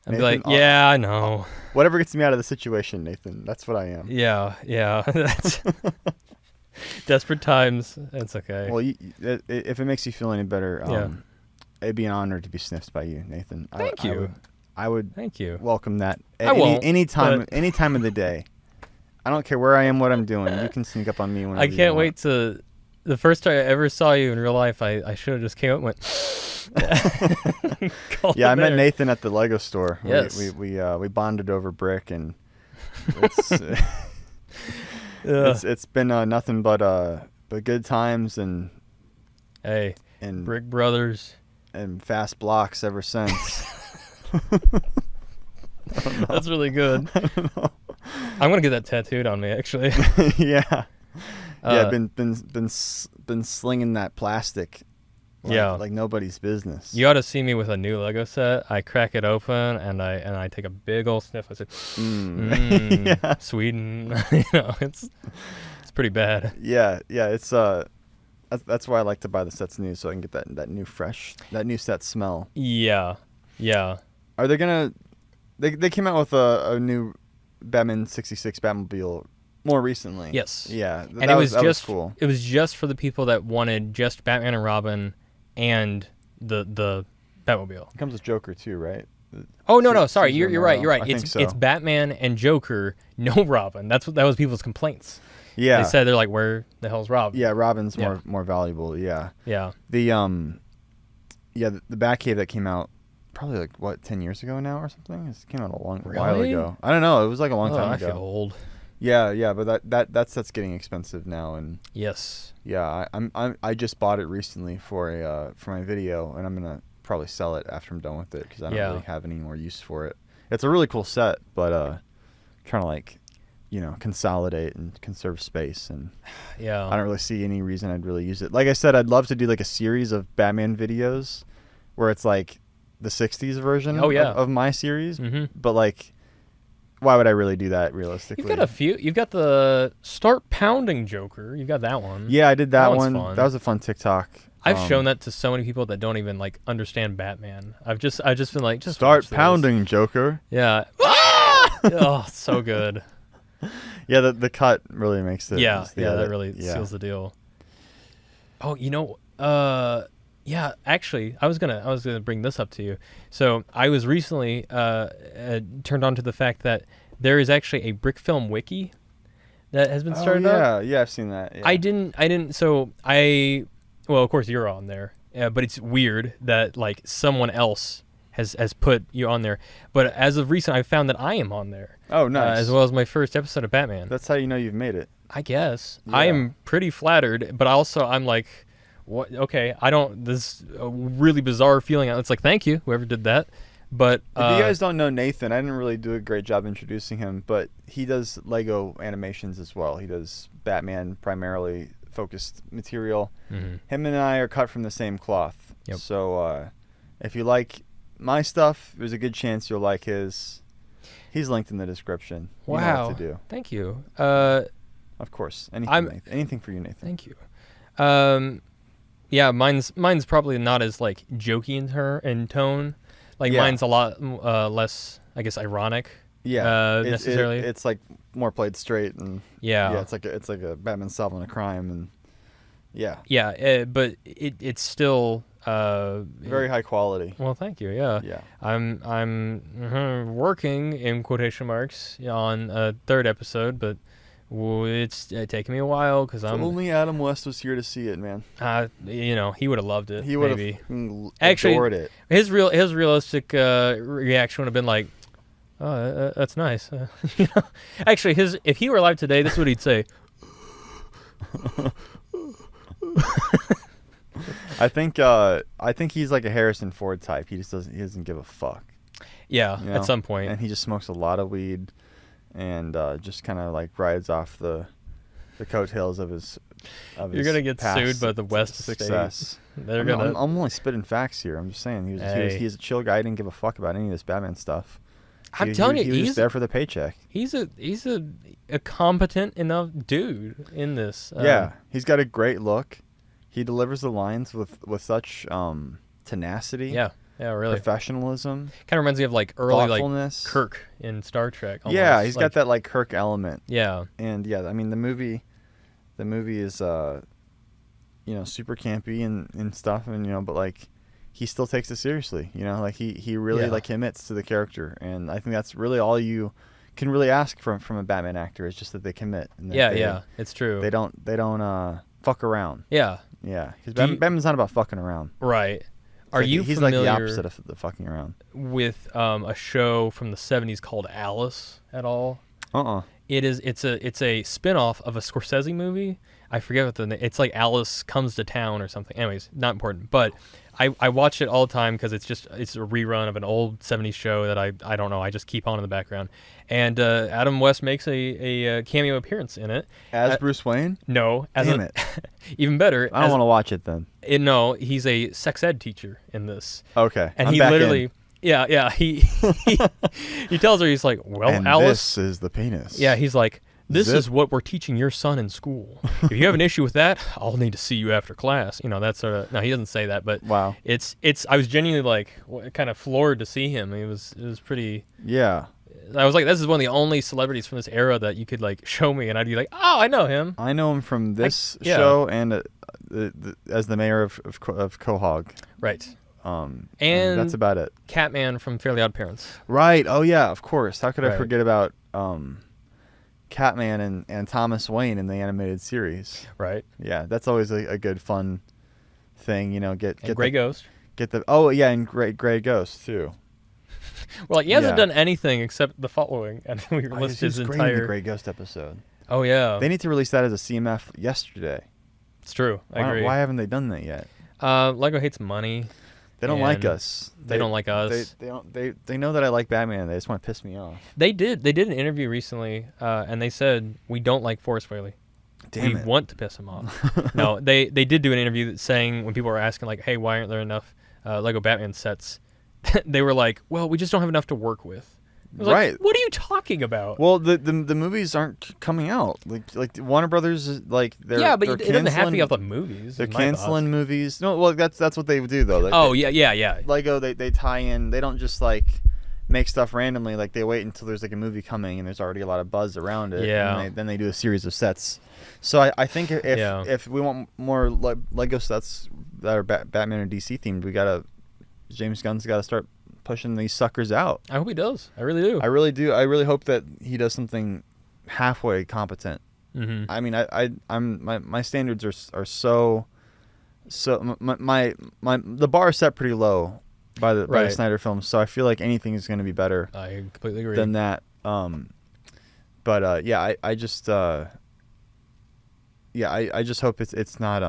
I'd be like, yeah, I know. Whatever gets me out of the situation, Nathan. That's what I am. Yeah. That's desperate times. That's okay. Well, if it makes you feel any better, it'd be an honor to be sniffed by you, Nathan. Thank you. I would Thank you. welcome that at any time of the day. I don't care where I am, what I'm doing. You can sneak up on me whenever you want. I can't wait to... The first time I ever saw you in real life, I should have just came up and went... Yeah, I met Nathan at the Lego store. Yes. We bonded over brick, and it's been nothing but good times and Brick Brothers and fast blocks ever since. That's really good. I don't know. I'm gonna get that tattooed on me, actually. Yeah. Yeah, been slinging that plastic. Like nobody's business. You ought to see me with a new Lego set. I crack it open and I take a big old sniff. I say, yeah. Sweden. It's pretty bad. Yeah, it's that's why I like to buy the sets new, so I can get that new set smell. Yeah. Are they gonna? They came out with a new Batman 66 Batmobile more recently. Yes. Yeah, And it was cool. It was just for the people that wanted just Batman and Robin and the Batmobile. It comes with Joker too, right? Oh no! Sorry, you're right. I think so. It's Batman and Joker, no Robin. That was people's complaints. Yeah. They said they're like, where the hell's Robin? Yeah, Robin's more valuable. Yeah. Yeah. The the Batcave that came out probably 10 years ago now or something. It came out a while ago. I don't know. It was like a long time ago. I feel old. Yeah, but that's getting expensive now, and Yes. yeah, I just bought it recently for my video, and I'm gonna probably sell it after I'm done with it because I don't Yeah. really have any more use for it. It's a really cool set, but trying to like, consolidate and conserve space, and Yeah. I don't really see any reason I'd really use it. Like I said, I'd love to do like a series of Batman videos where it's like the '60s version Oh, yeah. of my series, Mm-hmm. but like, why would I really do that realistically? You've got a few. You've got the Start Pounding Joker. You got that one. Yeah, I did that one's one. fun. That was a fun TikTok. I've shown that to so many people that don't even like understand Batman. I've just been like, just Start watch this. pounding, Joker. Yeah. Oh, so good. Yeah, the cut really makes it. Yeah, that really seals the deal. Oh, yeah, actually, I was gonna bring this up to you. So I was recently turned on to the fact that there is actually a brick film wiki that has been started up. Yeah, I've seen that. Yeah. I didn't. So well, of course you're on there, but it's weird that like someone else has put you on there. But as of recent, I found that I am on there. Oh, nice. As well as my first episode of Batman. That's how you know you've made it. I guess. Yeah. I am pretty flattered, but also I'm like, what? Okay, I don't. This is a really bizarre feeling. It's like, thank you, whoever did that. But if you guys don't know Nathan, I didn't really do a great job introducing him, but he does Lego animations as well. He does Batman primarily focused material. Mm-hmm. Him and I are cut from the same cloth. Yep. So if you like my stuff, there's a good chance you'll like his. He's linked in the description. You know what to do. Thank you. Of course. Anything for you, Nathan. Thank you. Yeah, mine's probably not as like jokey in tone. Like mine's a lot less, I guess, ironic. Yeah, necessarily. It's like more played straight, and yeah, it's like a Batman solving a crime, and yeah, but it's still very high quality. Well, thank you. Yeah, yeah. I'm working in quotation marks on a third episode, but it's taking me a while because I'm. Only Adam West was here to see it, man. He would have loved it. He would have adored it. His realistic reaction would have been like, "Oh, that's nice." Actually, if he were alive today, this is what he'd say. I think he's like a Harrison Ford type. He doesn't give a fuck. Yeah, you know? At some point. And he just smokes a lot of weed, and just kind of like rides off the coattails of his. You're gonna get sued by the West success. They're I'm only spitting facts here. I'm just saying he's a chill guy. He didn't give a fuck about any of this Batman stuff. I'm telling you, he was just there for the paycheck. He's a competent enough dude in this. Yeah, he's got a great look. He delivers the lines with such tenacity. Yeah, really. Professionalism. Kind of reminds me of like early thoughtfulness. Like Kirk in Star Trek. Almost. Yeah, he's got that like Kirk element. Yeah. And yeah, I mean the movie is super campy and stuff, and but like he still takes it seriously. Like he really like commits to the character, and I think that's really all you can really ask from a Batman actor is just that they commit. And that it's true. They don't fuck around. Yeah. Yeah, because Batman's not about fucking around. Right. He's like the opposite of the fucking around. With a show from the 70s called Alice at all? It's a spin-off of a Scorsese movie. I forget what the name. It's like Alice Comes to Town or something. Anyways, not important. But I watch it all the time because it's a rerun of an old 70s show that I don't know. I just keep on in the background. And Adam West makes a cameo appearance in it. As Bruce Wayne? No. Damn it. Even better. I don't want to watch it then. No, he's a sex ed teacher in this. Okay. And he literally... Yeah, he tells her, he's like, well, and Alice... this is the penis. Yeah, he's like, this is what we're teaching your son in school. If you have an issue with that, I'll need to see you after class. That sort of... No, he doesn't say that, but... Wow. It's. I was genuinely, like, kind of floored to see him. It was pretty... Yeah. I was like, this is one of the only celebrities from this era that you could, like, show me, and I'd be like, oh, I know him. I know him from this show and as the mayor of Quahog. Right. And that's about it. Catman from Fairly Odd Parents. Right. Oh yeah, of course. How could I forget about Catman and Thomas Wayne in the animated series? Right. Yeah, that's always a good fun thing. Get Grey Ghost. Get the and Grey Ghost too. We're like, he hasn't Yeah. done anything except the following, and we He's listed his great in the entire. Grey Ghost episode. Oh yeah, They need to release that as a CMF yesterday. it's true. I agree. Why haven't they done that yet? Lego hates money. They don't like And us. They don't like us. They know that I like Batman. They just want to piss me off. They did an interview recently, and they said we don't like Forrest Whaley. Damn we it. want to piss him off. No, they did do an interview saying when people were asking like, hey, why aren't there enough Lego Batman sets? They were like, well, we just don't have enough to work with. I was Right. Like, what are you talking about? Well, the movies aren't coming out. Like Warner Brothers is like they're yeah, but they're it doesn't have to canceling- be off the movies. They're is my canceling movies. No, well that's what they do though. thoughts. Oh yeah. Lego they tie in. They don't just like make stuff randomly. Like they wait until there's like a movie coming and there's already a lot of buzz around it. Yeah. And then they do a series of sets. So I think if we want more Lego sets that are Batman or DC themed, James Gunn's got to start pushing these suckers out. I hope he does. I really do. I really do. I really hope that he does something halfway competent. Mm-hmm. I mean, my standards are so my the bar is set pretty low by the Snyder films, so I feel like anything is going to be better I completely agree. than that. But yeah, I just I just hope it's not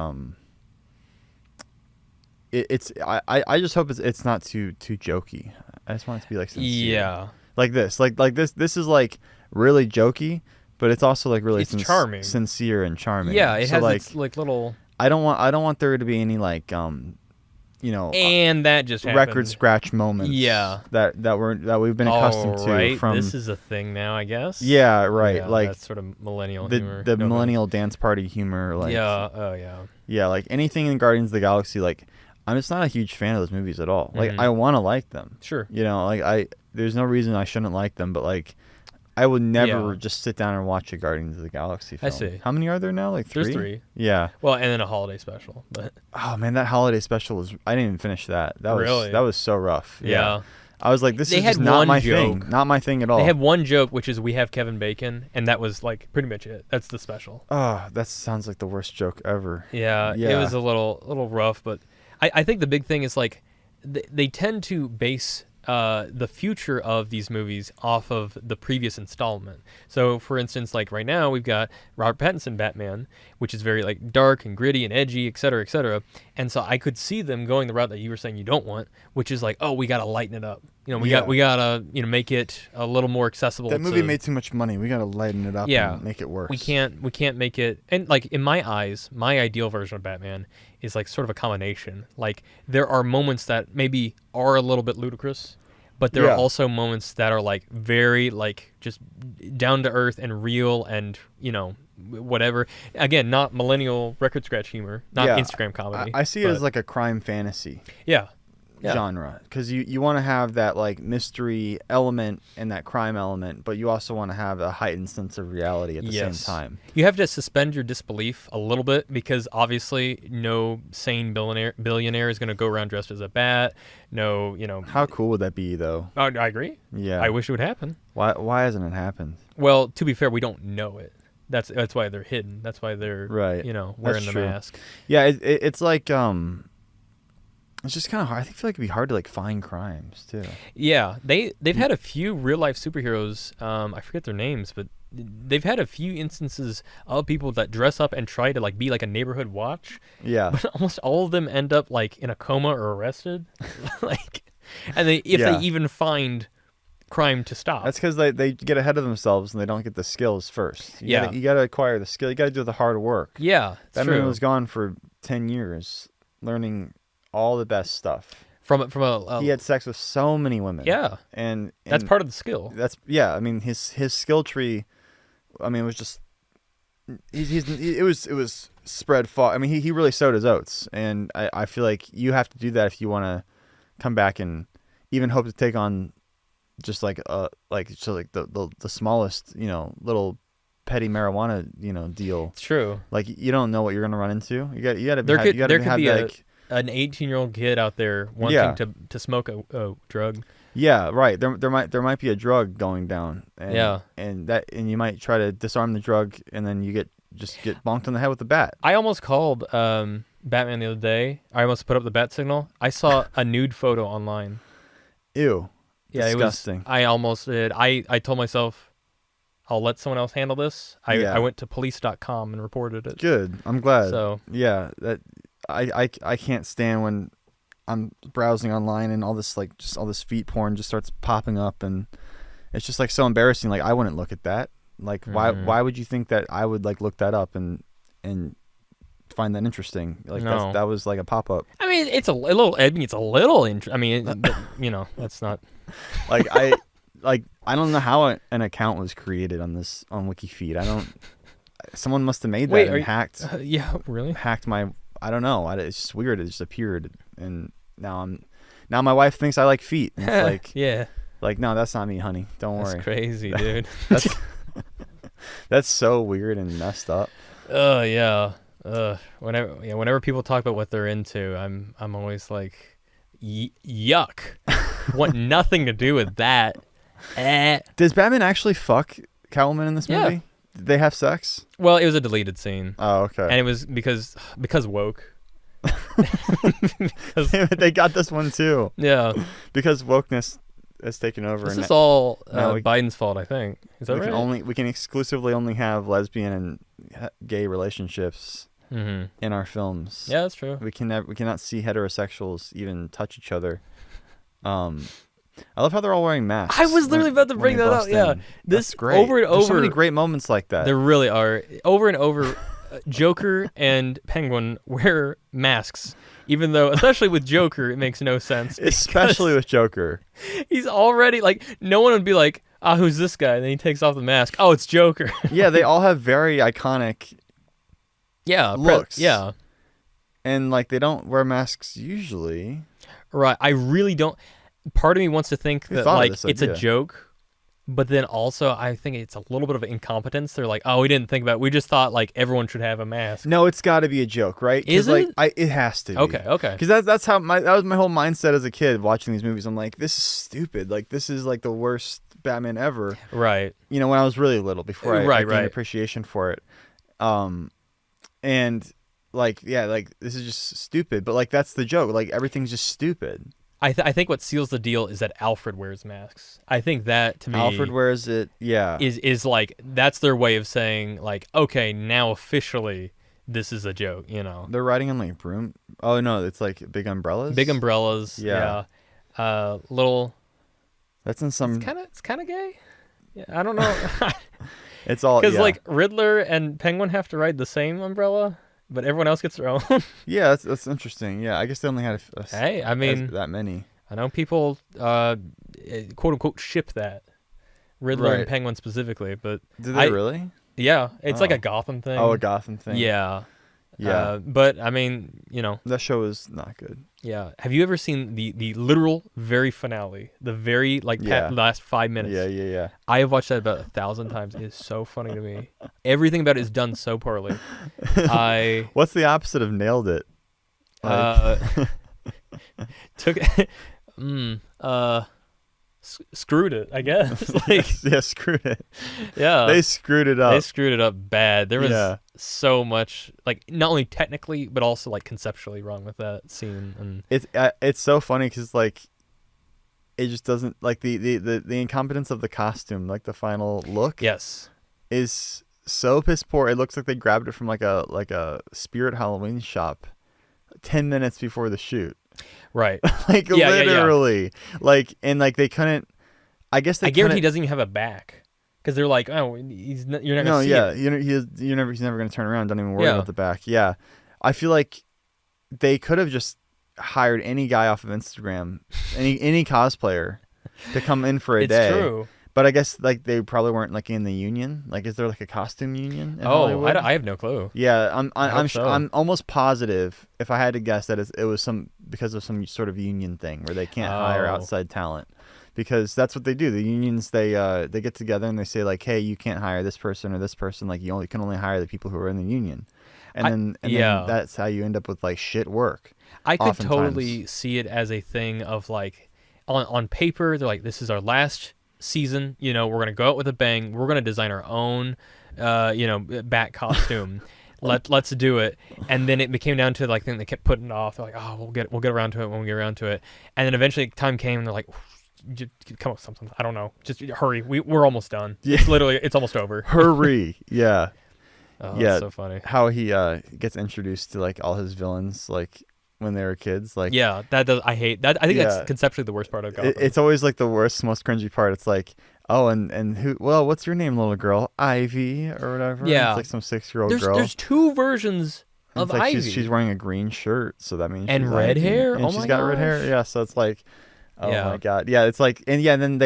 I just hope it's not too jokey. I just want it to be like sincere. Yeah. Like this. This is like really jokey, but it's also like really It's charming. sincere and charming. Yeah, it So, has like its like little. I don't want there to be any like And that just happened. record scratch moments. Yeah. that we've been accustomed to right. from This is a thing now, I guess. Yeah, right. Yeah, like that's sort of millennial the humor. the No, but- millennial dance party humor. Like yeah. Oh yeah. yeah, like anything in Guardians of the Galaxy. Like I'm just not a huge fan of those movies at all. Like Mhm. I want to like them. Sure. Like there's no reason I shouldn't like them, but like I would never Yeah. just sit down and watch a Guardians of the Galaxy film. I see. How many are there now? Like 3? There's 3. Yeah. Well, and then a holiday special, but Oh man, that holiday special I didn't even finish that. Really? That was so rough. yeah. I was like, this They is had just not one my joke. thing. Not my thing at all. They have one joke, which is we have Kevin Bacon, and that was like pretty much it. That's the special. Oh, that sounds like the worst joke ever. Yeah, Yeah. it was a little rough, but I think the big thing is like they tend to base the future of these movies off of the previous installment. So, for instance, like right now we've got Robert Pattinson Batman, which is very like dark and gritty and edgy, et cetera, et cetera. And so I could see them going the route that you were saying you don't want, which is like, oh, we gotta lighten it up. We gotta make it a little more accessible. That movie made too much money. We gotta lighten it up and make it worse. We can't make it. And like in my eyes, my ideal version of Batman is like sort of a combination. Like there are moments that maybe are a little bit ludicrous, but there are also moments that are like very like just down to earth and real and whatever. Again, not millennial record scratch humor, not Instagram comedy. I see it as like a crime fantasy yeah. genre, because you want to have that like mystery element and that crime element, but you also want to have a heightened sense of reality at the same time. You have to suspend your disbelief a little bit, because obviously no sane billionaire is going to go around dressed as a bat. No, How cool would that be, though? I agree. Yeah. I wish it would happen. Why hasn't it happened? Well, to be fair, we don't know it. That's why they're hidden. That's why they're wearing That's the true. mask. Yeah, it's like it's just kind of hard. I feel like it'd be hard to like find crimes too. Yeah, they've had a few real life superheroes. I forget their names, but they've had a few instances of people that dress up and try to like be like a neighborhood watch. Yeah. But almost all of them end up like in a coma or arrested. And they even find crime to stop. That's because they get ahead of themselves and they don't get the skills first. You gotta acquire the skill. You gotta do the hard work. Yeah, it's That man true. was gone for 10 years learning all the best stuff. From a He had sex with so many women. yeah, and that's part of the skill. I mean his skill tree. I mean, it was just it was spread far. I mean, he really sowed his oats, and I feel like you have to do that if you want to come back and even hope to take on just like the smallest little petty marijuana deal. It's true. Like you don't know what you're gonna run into. You got to There could have be like an 18-year-old kid out there wanting to smoke a drug. yeah, right. There might be a drug going down. And, and you might try to disarm the drug, and then you get bonked on the head with a bat. I almost called Batman the other day. I almost put up the bat signal. I saw a nude photo online. Ew. Yeah, disgusting. I almost did. I told myself I'll let someone else handle this. I went to police.com and reported it. Good. I'm glad. So yeah, that I can't stand when I'm browsing online and all this like just all this feet porn just starts popping up, and it's just like so embarrassing. Like I wouldn't look at that. Like why would you think that I would like look that up and find that interesting? Like No. that was like a pop up. I mean, it's a little. I mean, it's a little. I mean, you know, that's not. Like I don't know how an account was created on WikiFeed. I don't. Someone must have made that and hacked. Yeah, really? Hacked my. I don't know. It's just weird. It just appeared, and now my wife thinks I like feet. And it's like yeah. Like no, that's not me, honey. Don't worry. That's crazy, dude. That's so weird and messed up. Oh yeah. Whenever people talk about what they're into, I'm always like, yuck. Want nothing to do with that. Does Batman actually fuck Catwoman in this movie? Yeah. Did they have sex? Well, it was a deleted scene. Oh, okay. And it was because woke. They got this one too. Yeah. Because wokeness has taken over. This is all now Biden's fault, I think. Is that right? We can exclusively only have lesbian and gay relationships in our films. Yeah, that's true. We cannot see heterosexuals even touch each other. I love how they're all wearing masks. I was literally about to bring that up. Yeah, this great. Over and over. There's so many great moments like that. There really are. Over and over, Joker and Penguin wear masks, even though, especially with Joker, it makes no sense. Especially with Joker. He's already like, no one would be like, who's this guy? And then he takes off the mask. Oh, it's Joker. Yeah, they all have very iconic. Looks. Yeah, and like they don't wear masks usually. Right. I really don't. Part of me wants to think that like it's a joke, but then also I think it's a little bit of incompetence. They're like, we didn't think about it. We just thought like everyone should have a mask. No, it's got to be a joke, right? Is it? Like, it has to be. Okay. Because that's how that was my whole mindset as a kid watching these movies. I'm like, this is stupid. Like this is like the worst Batman ever. Right. You know, when I was really little, before I gained appreciation for it. And like, yeah, like this is just stupid. But like that's the joke. Like everything's just stupid. I think what seals the deal is that Alfred wears masks. I think that to me, Alfred wears it. Yeah, is like that's their way of saying like, okay, now officially this is a joke. You know, they're riding on like broom. Oh no, it's like big umbrellas. Big umbrellas. Yeah. Little. That's in some. It's kind of gay. Yeah, I don't know. It's all because like Riddler and Penguin have to ride the same umbrella. But everyone else gets their own. Yeah, that's interesting. Yeah, I guess they only had that many. I know people quote unquote ship that Riddler and Penguin specifically, but do they really? Yeah, it's like a Gotham thing. Oh, a Gotham thing. Yeah. Yeah. But I mean, you know, that show is not good. Yeah. Have you ever seen the literal very finale? The very last 5 minutes. Yeah. I have watched that about 1,000 times. It is so funny to me. Everything about it is done so poorly. What's the opposite of nailed it? Took screwed it, I guess. Like yeah, screwed it. Yeah. They screwed it up. They screwed it up bad. There was so much, like, not only technically but also like conceptually wrong with that scene. And it's so funny because like it just doesn't like the incompetence of the costume, like the final look. Yes. Is so piss poor. It looks like they grabbed it from like a Spirit Halloween shop 10 minutes before the shoot. Right. Like literally. Yeah. Like and like they couldn't. I guess they. I guarantee he doesn't even have a back because they're like, you're not gonna see it. He's never gonna turn around. Don't even worry about the back. Yeah, I feel like they could have just hired any guy off of Instagram, any cosplayer, to come in for a day. It's true. But I guess like they probably weren't like in the union. Like, is there like a costume union in Hollywood? I have no clue. Yeah, I'm almost positive. If I had to guess, that it was because of some sort of union thing where they can't hire outside talent, because that's what they do. The unions they get together and they say like, hey, you can't hire this person or this person. Like you can only hire the people who are in the union, and then that's how you end up with like shit work. I could totally see it as a thing of like on paper they're like, this is our last season, we're gonna go out with a bang, we're gonna design our own bat costume. let's do it. And then it came down to like thing they kept putting it off. They're like, we'll get around to it when we get around to it. And then eventually time came and they're like, just come up with something. I don't know. Just hurry. We're almost done. Yeah. It's almost over. Hurry. Yeah. Oh, Yeah. that's so funny. How he gets introduced to like all his villains like when they were kids. Like Yeah, that does. I hate that. I think Yeah. that's conceptually the worst part of Gotham. it's always like the worst, most cringy part. It's like, oh, and who? Well, what's your name, little girl? Ivy or whatever. Yeah. It's like some 6-year-old girl. There's two versions And of it's like Ivy. she's wearing a green shirt, so that means And she's red Ivy. hair? And Oh she's my got red hair. gosh. Yeah, so it's like, oh Yeah. my god, yeah, it's like, and then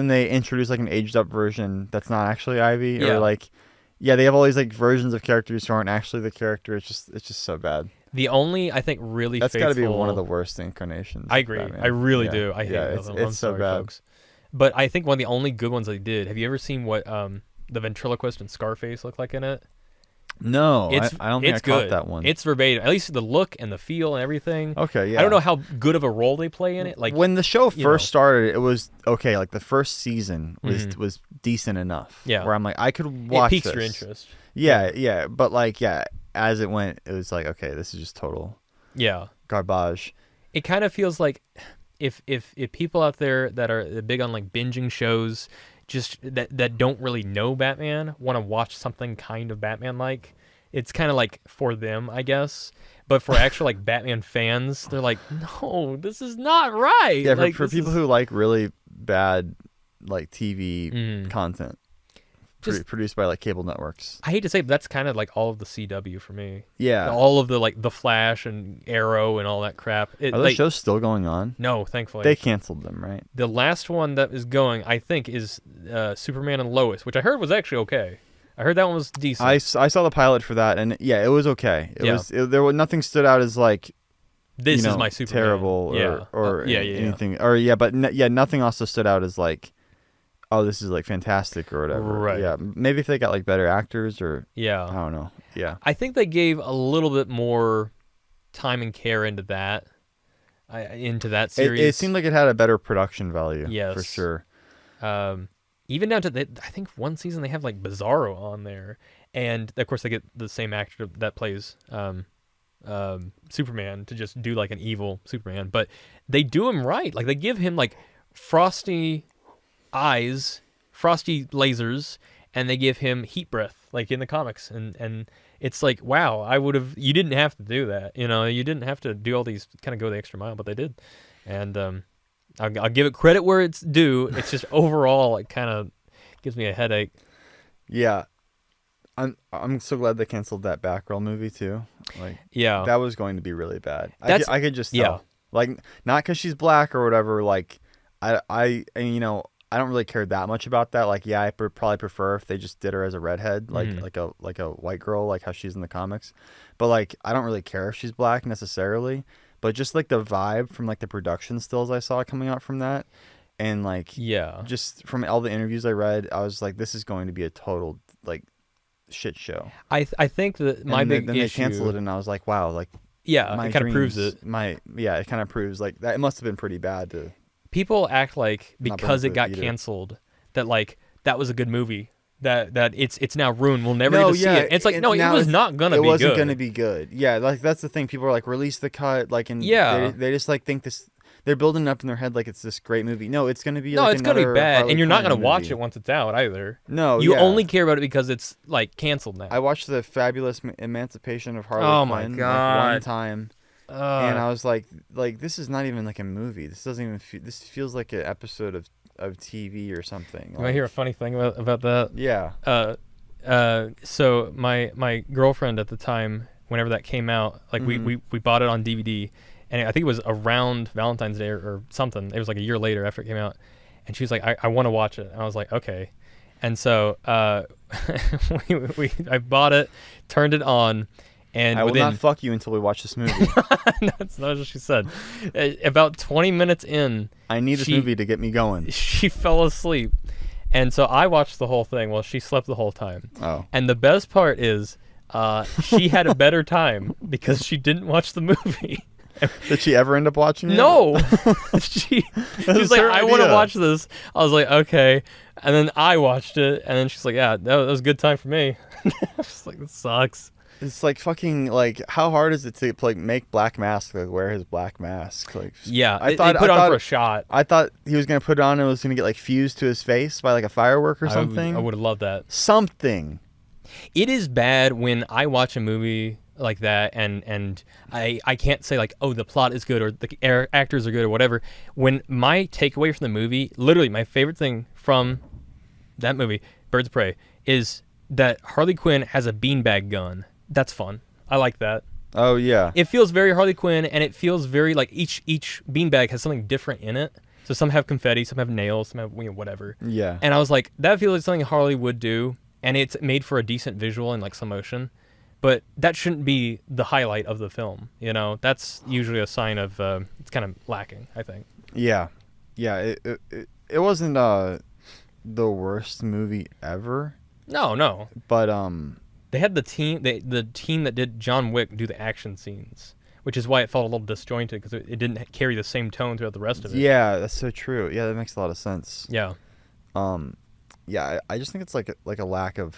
they introduce like an aged up version that's not actually Ivy, Yeah. or like, yeah, they have all these like versions of characters who aren't actually the character. It's just so bad. The only, I think, really That's got to be faithful- one of the worst incarnations. I of agree. Batman. I really Yeah. do. I hate Yeah, both it's of them. I'm so sorry, bad. folks. But I think one of the only good ones they did. Have you ever seen what the ventriloquist and Scarface look like in it? No, It's I don't think I it's caught good. that one. It's verbatim. At least the look and the feel and everything. Okay, yeah. I don't know how good of a role they play in it. Like when the show you first know. started, it was okay. Like the first season was Mhm. was decent enough. Yeah. Where I'm like, I could it watch piques this. your interest. Yeah. But like, yeah, as it went, it was like, okay, this is just total Yeah. garbage. It kind of feels like if people out there that are big on like binging shows, just that don't really know Batman, want to watch something kind of Batman like, it's kind of like for them, I guess. But for actual like Batman fans, they're like, no, this is not right. Yeah, like, for this people is- who like really bad like TV Mhm. content Just- produced by like cable networks. I hate to say, but that's kind of like all of the CW for me. Yeah. All of the like the Flash and Arrow and all that crap. Are those shows still going on? No, thankfully. They canceled them, right? The last one that is going, I think, is Superman and Lois, which I heard was actually okay. I heard that one was decent. I saw the pilot for that, and yeah, it was okay. There was nothing stood out as like This you know, is my Superman. terrible Yeah. or Yeah. anything or but nothing also stood out as like, oh, this is like fantastic or whatever. Right. Yeah, maybe if they got like better actors or I Yeah. don't know. Yeah. I think they gave a little bit more time and care into that series. It seemed like it had a better production value. Yes. for sure. Even down to I think one season they have like Bizarro on there, and of course they get the same actor that plays Superman to just do like an evil Superman, but they do him right. Like they give him like frosty eyes, frosty lasers, and they give him heat breath like in the comics, and it's like, wow, you didn't have to do that, you didn't have to do all these kind of go the extra mile, but they did, and I'll give it credit where it's due. It's just overall it kind of gives me a headache. Yeah. I'm so glad they canceled that Batgirl movie too. Like, Yeah, that was going to be really bad. I could just tell. yeah. Like, not because she's black or whatever. Like, I don't really care that much about that. Like, yeah, I probably prefer if they just did her as a redhead, like like a white girl, like how she's in the comics. But like, I don't really care if she's black necessarily. But just like the vibe from like the production stills I saw coming out from that, and like Yeah. just from all the interviews I read, I was like, this is going to be a total like shit show. I think that my And big then issue. they canceled it, and I was like, wow, like Yeah, my it kind of proves dreams- it. it kind of proves like that. It must have been pretty bad to. People act like Not because bring it it to got the theater. canceled that like that was a good movie. That it's now ruined. We'll never No, get to see yeah, it. It's like, no, it now was it's- not gonna It be wasn't good. gonna be good. Yeah, like that's the thing. People are like, release the cut, like, and Yeah. they just like think this. They're building it up in their head like it's this great movie. No, it's gonna be. No, like it's gonna be another bad, Harley and you're not Quinn gonna watch movie. it once it's out either. No, You yeah. only care about it because it's like canceled now. I watched the Fabulous Emancipation of Harley Oh my Quinn God. like one time, and I was like this is not even like a movie. This doesn't even. This feels like an episode of TV or something. you want to hear a funny thing about that? Yeah. So my girlfriend at the time, whenever that came out, like we bought it on DVD, and I think it was around Valentine's Day or something. It was like a year later after it came out, and she was like, I want to watch it, and I was like, okay, and so I bought it, turned it on, and I will within not fuck you until we watch this movie. that's not what she said. About 20 minutes in, I need this She- movie to get me going. she fell asleep, and so I watched the whole thing while she slept the whole time. Oh. And the best part is, she had a better time because she didn't watch the movie. Did she ever end up watching it? No, she was like, her I want to idea. watch this. I was like, okay, and then I watched it, and then she's like, yeah, that was a good time for me. I was like, this sucks. It's like fucking like how hard is it to like make Black Mask like wear his black mask? Like Yeah, they put on for a shot. I thought he was gonna put it on and it was gonna get like fused to his face by like a firework or I something. would have loved that. Something. It is bad when I watch a movie like that and I can't say like, oh, the plot is good or the actors are good or whatever. When my takeaway from the movie, literally my favorite thing from that movie, Birds of Prey, is that Harley Quinn has a beanbag gun. That's fun. I like that. Oh yeah. It feels very Harley Quinn, and it feels very like each beanbag has something different in it. So some have confetti, some have nails, some have whatever. Yeah. And I was like, that feels like something Harley would do, and it's made for a decent visual and like some motion. But that shouldn't be the highlight of the film. You know, that's usually a sign of it's kind of lacking, I think. Yeah. Yeah. It wasn't the worst movie ever. No. But they had the team that did John Wick do the action scenes, which is why it felt a little disjointed because it didn't carry the same tone throughout the rest of it. Yeah, that's so true. Yeah, that makes a lot of sense. Yeah. Yeah, I just think it's like a lack of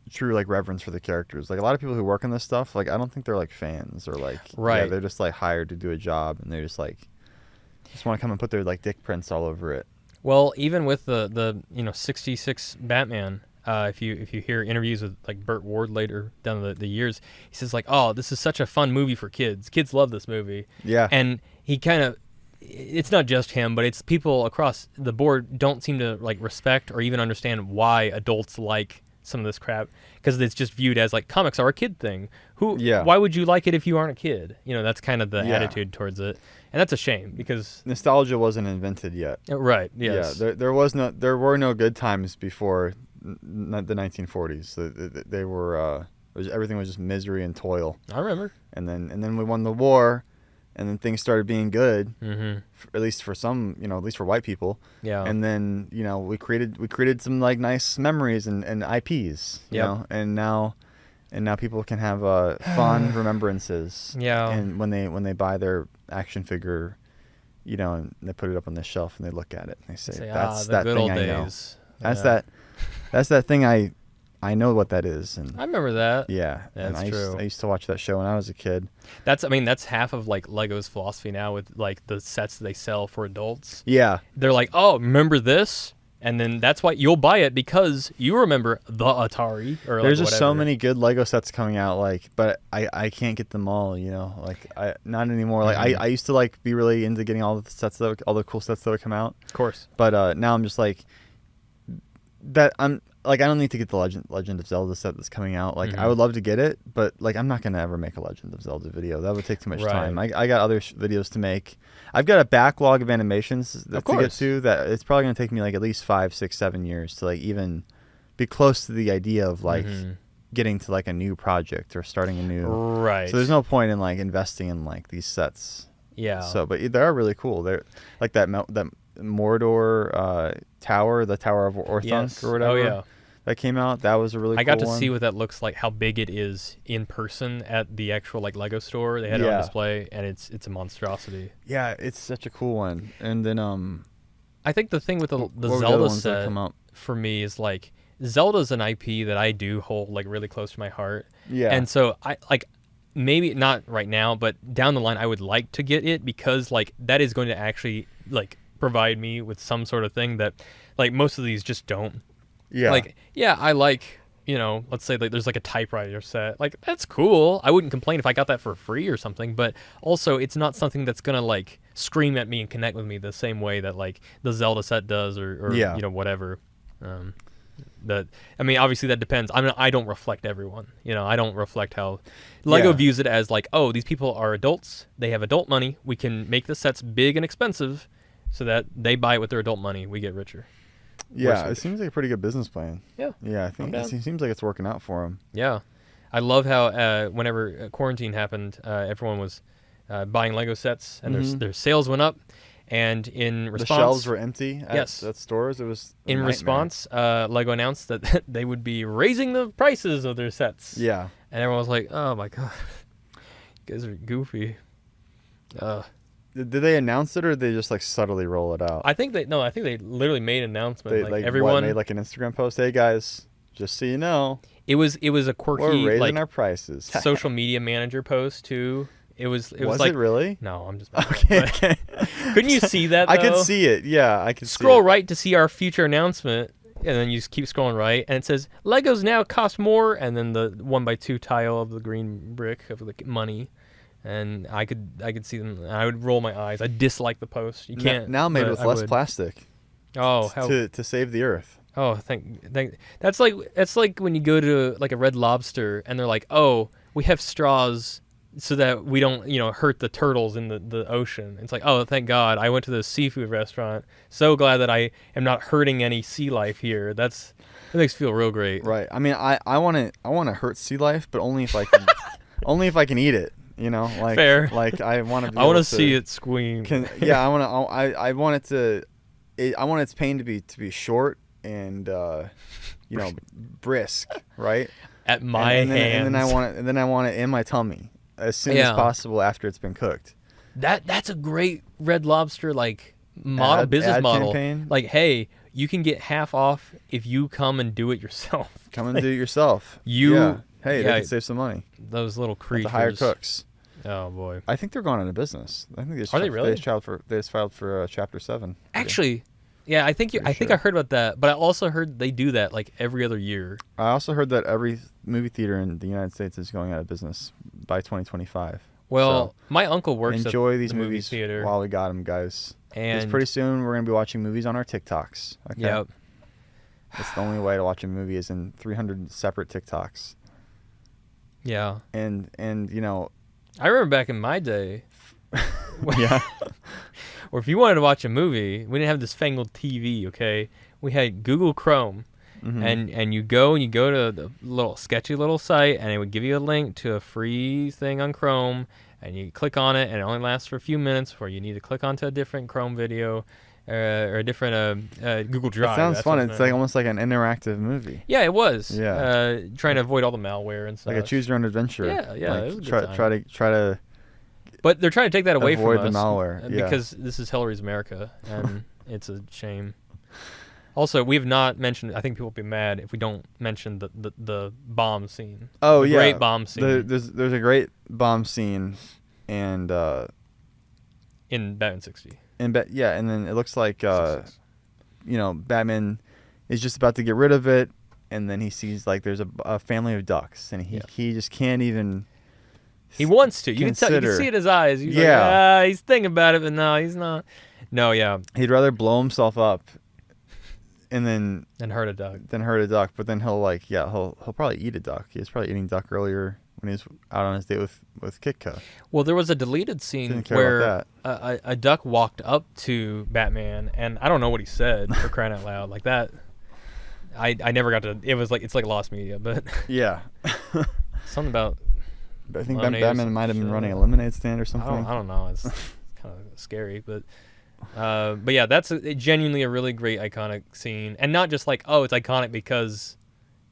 true like reverence for the characters. Like a lot of people who work on this stuff, like I don't think they're like fans or like right. Yeah, they're just like hired to do a job and they just want to come and put their like dick prints all over it. Well, even with the 66 Batman, if you hear interviews with like Burt Ward later down the years, he says like, oh, this is such a fun movie for kids. Kids love this movie. Yeah. And he kind of, it's not just him, but it's people across the board don't seem to like respect or even understand why adults like some of this crap, because it's just viewed as like comics are a kid thing. Why would you like it if you aren't a kid? That's kind of the attitude towards it, and that's a shame because nostalgia wasn't invented yet. Right. Yes. Yeah. There were no good times before the 1940s. They were everything was just misery and toil. I remember. And then we won the war. And then things started being good, at least for some, at least for white people. Yeah. And then, we created some like nice memories and IPs, you know, and now people can have fond remembrances. Yeah. And when they buy their action figure, and they put it up on the shelf and they look at it and they say that's that thing I know. That's that thing I know what that is, and I remember that. Yeah, that's true. I used to watch that show when I was a kid. That's half of like Lego's philosophy now with like the sets that they sell for adults. Yeah, they're like, oh, remember this, and then that's why you'll buy it because you remember the Atari. Or there's like just so many good Lego sets coming out, but I can't get them all. Not anymore. Like I used to like be really into getting all the sets all the cool sets that would come out. Of course. But now I'm just like that. I don't need to get the Legend of Zelda set that's coming out. Like, I would love to get it, but like, I'm not gonna ever make a Legend of Zelda video. That would take too much time. I got other videos to make. I've got a backlog of animations to get to that it's probably gonna take me like at least 5, 6, 7 years to like even be close to the idea of like getting to like a new project or starting a new. Right. So there's no point in like investing in like these sets. Yeah. So, but they are really cool. They're like that Mordor tower, the Tower of Orthunk or whatever. Oh yeah. That came out. That was a really cool one. I got to see what that looks like, how big it is in person at the actual like Lego store. They had it on display, and it's a monstrosity. Yeah, it's such a cool one. And then I think the thing with the Zelda set for me is like Zelda's an IP that I do hold like really close to my heart. Yeah. And so I like maybe not right now, but down the line I would like to get it because like that is going to actually like provide me with some sort of thing that like most of these just don't. Yeah. Like, yeah, I like, let's say like there's like a typewriter set. Like, that's cool. I wouldn't complain if I got that for free or something, but also it's not something that's going to like scream at me and connect with me the same way that like the Zelda set does or whatever. Obviously that depends. I don't reflect everyone. I don't reflect how Lego views it as like, oh, these people are adults. They have adult money. We can make the sets big and expensive so that they buy it with their adult money. We get richer. Yeah, it seems like a pretty good business plan. Yeah. Yeah, I think it seems like it's working out for them. Yeah. I love how whenever quarantine happened, everyone was buying Lego sets and their sales went up. And in response... The shelves were empty at stores. It was in response, Lego announced that they would be raising the prices of their sets. Yeah. And everyone was like, oh my God. You guys are goofy. Did they announce it or did they just like subtly roll it out? I think they literally made an announcement. Everyone made like an Instagram post. Hey guys, Just so you know, It was a we're quirky raising like our prices. social media manager post too. It was Was like it really? no, I'm just Okay. but- Okay. Couldn't you see that? I could though? see it. Yeah, I could Scroll see it. right to see our future announcement, and then you just keep scrolling right, and it says Legos now cost more, and then the 1x2 tile of the green brick of the money, and I could see them. And I would roll my eyes. I dislike the post. You can't now made but with I less would. plastic Oh, how to save the earth. oh thank that's like when you go to like a Red Lobster and they're like, oh, we have straws so that we don't hurt the turtles in the ocean. It's like, oh, thank God I went to the seafood restaurant. So glad that I am not hurting any sea life here. That makes me feel real great. Right. I mean, I want to hurt sea life, but only if I can only if I can eat it. Like Fair. Like I want to. I want to see it squeam. Yeah, I want it to. I want its pain to be short and brisk, right? At my and then, hands. and then I want it in my tummy as soon as possible after it's been cooked. That's a great Red Lobster business ad model. campaign? Like, hey, you can get half off if you come and do it yourself. Come and do it yourself. You- Yeah. Hey, yeah. they can save some money. Those little To creatures. hire cooks. Oh boy. I think they're going out of business. I think they just Are they really? They just filed for Chapter 7. Actually, yeah, I think I think I heard about that, but I also heard they do that like every other year. I also heard that every movie theater in the United States is going out of business by 2025. Well, So, my uncle works enjoy at these the movie movies theater, while we got them, guys. Because and pretty soon we're going to be watching movies on our TikToks. Okay? yep. That's the only way to watch a movie is in 300 separate TikToks. Yeah. And I remember back in my day, yeah. or if you wanted to watch a movie, we didn't have this fangled TV, okay? We had Google Chrome, Mhm. and you go to the little sketchy little site, and it would give you a link to a free thing on Chrome, and you click on it, and it only lasts for a few minutes before you need to click onto a different Chrome video or a different Google Drive. It sounds That's fun. what It's meant. like almost like an interactive movie. Yeah, it was. Yeah. Trying to avoid all the malware and stuff. Like a choose your own adventure. Yeah, yeah, Like it was a good try to But they're trying to take that away avoid from us the malware. Yeah. because this is Hillary's America, and it's a shame. Also, we have not mentioned. I think people will be mad if we don't mention the bomb scene. Oh the yeah, great bomb scene There's a great bomb scene, and in Batman 60. and then it looks like 66. Batman is just about to get rid of it, and then he sees like there's a family of ducks, and he just can't even. He wants to. You can tell. You can consider- see it in his eyes. He's Yeah. like, he's thinking about it, but no, he's not. No, yeah, He'd rather blow himself up, and then and hurt a duck. hurt a duck. But then he'll probably eat a duck. He was probably eating duck earlier when he was out on his date with Kitka. Well, there was a deleted scene Didn't care where about a duck walked up to Batman, and I don't know what he said for crying out loud like that. I never got to. It was like it's like lost media, but Yeah. something about I think Lemonade Batman or might have been something. running a lemonade stand or I something. don't know. It's kind of scary, but yeah, that's genuinely a really great iconic scene, and not just like it's iconic because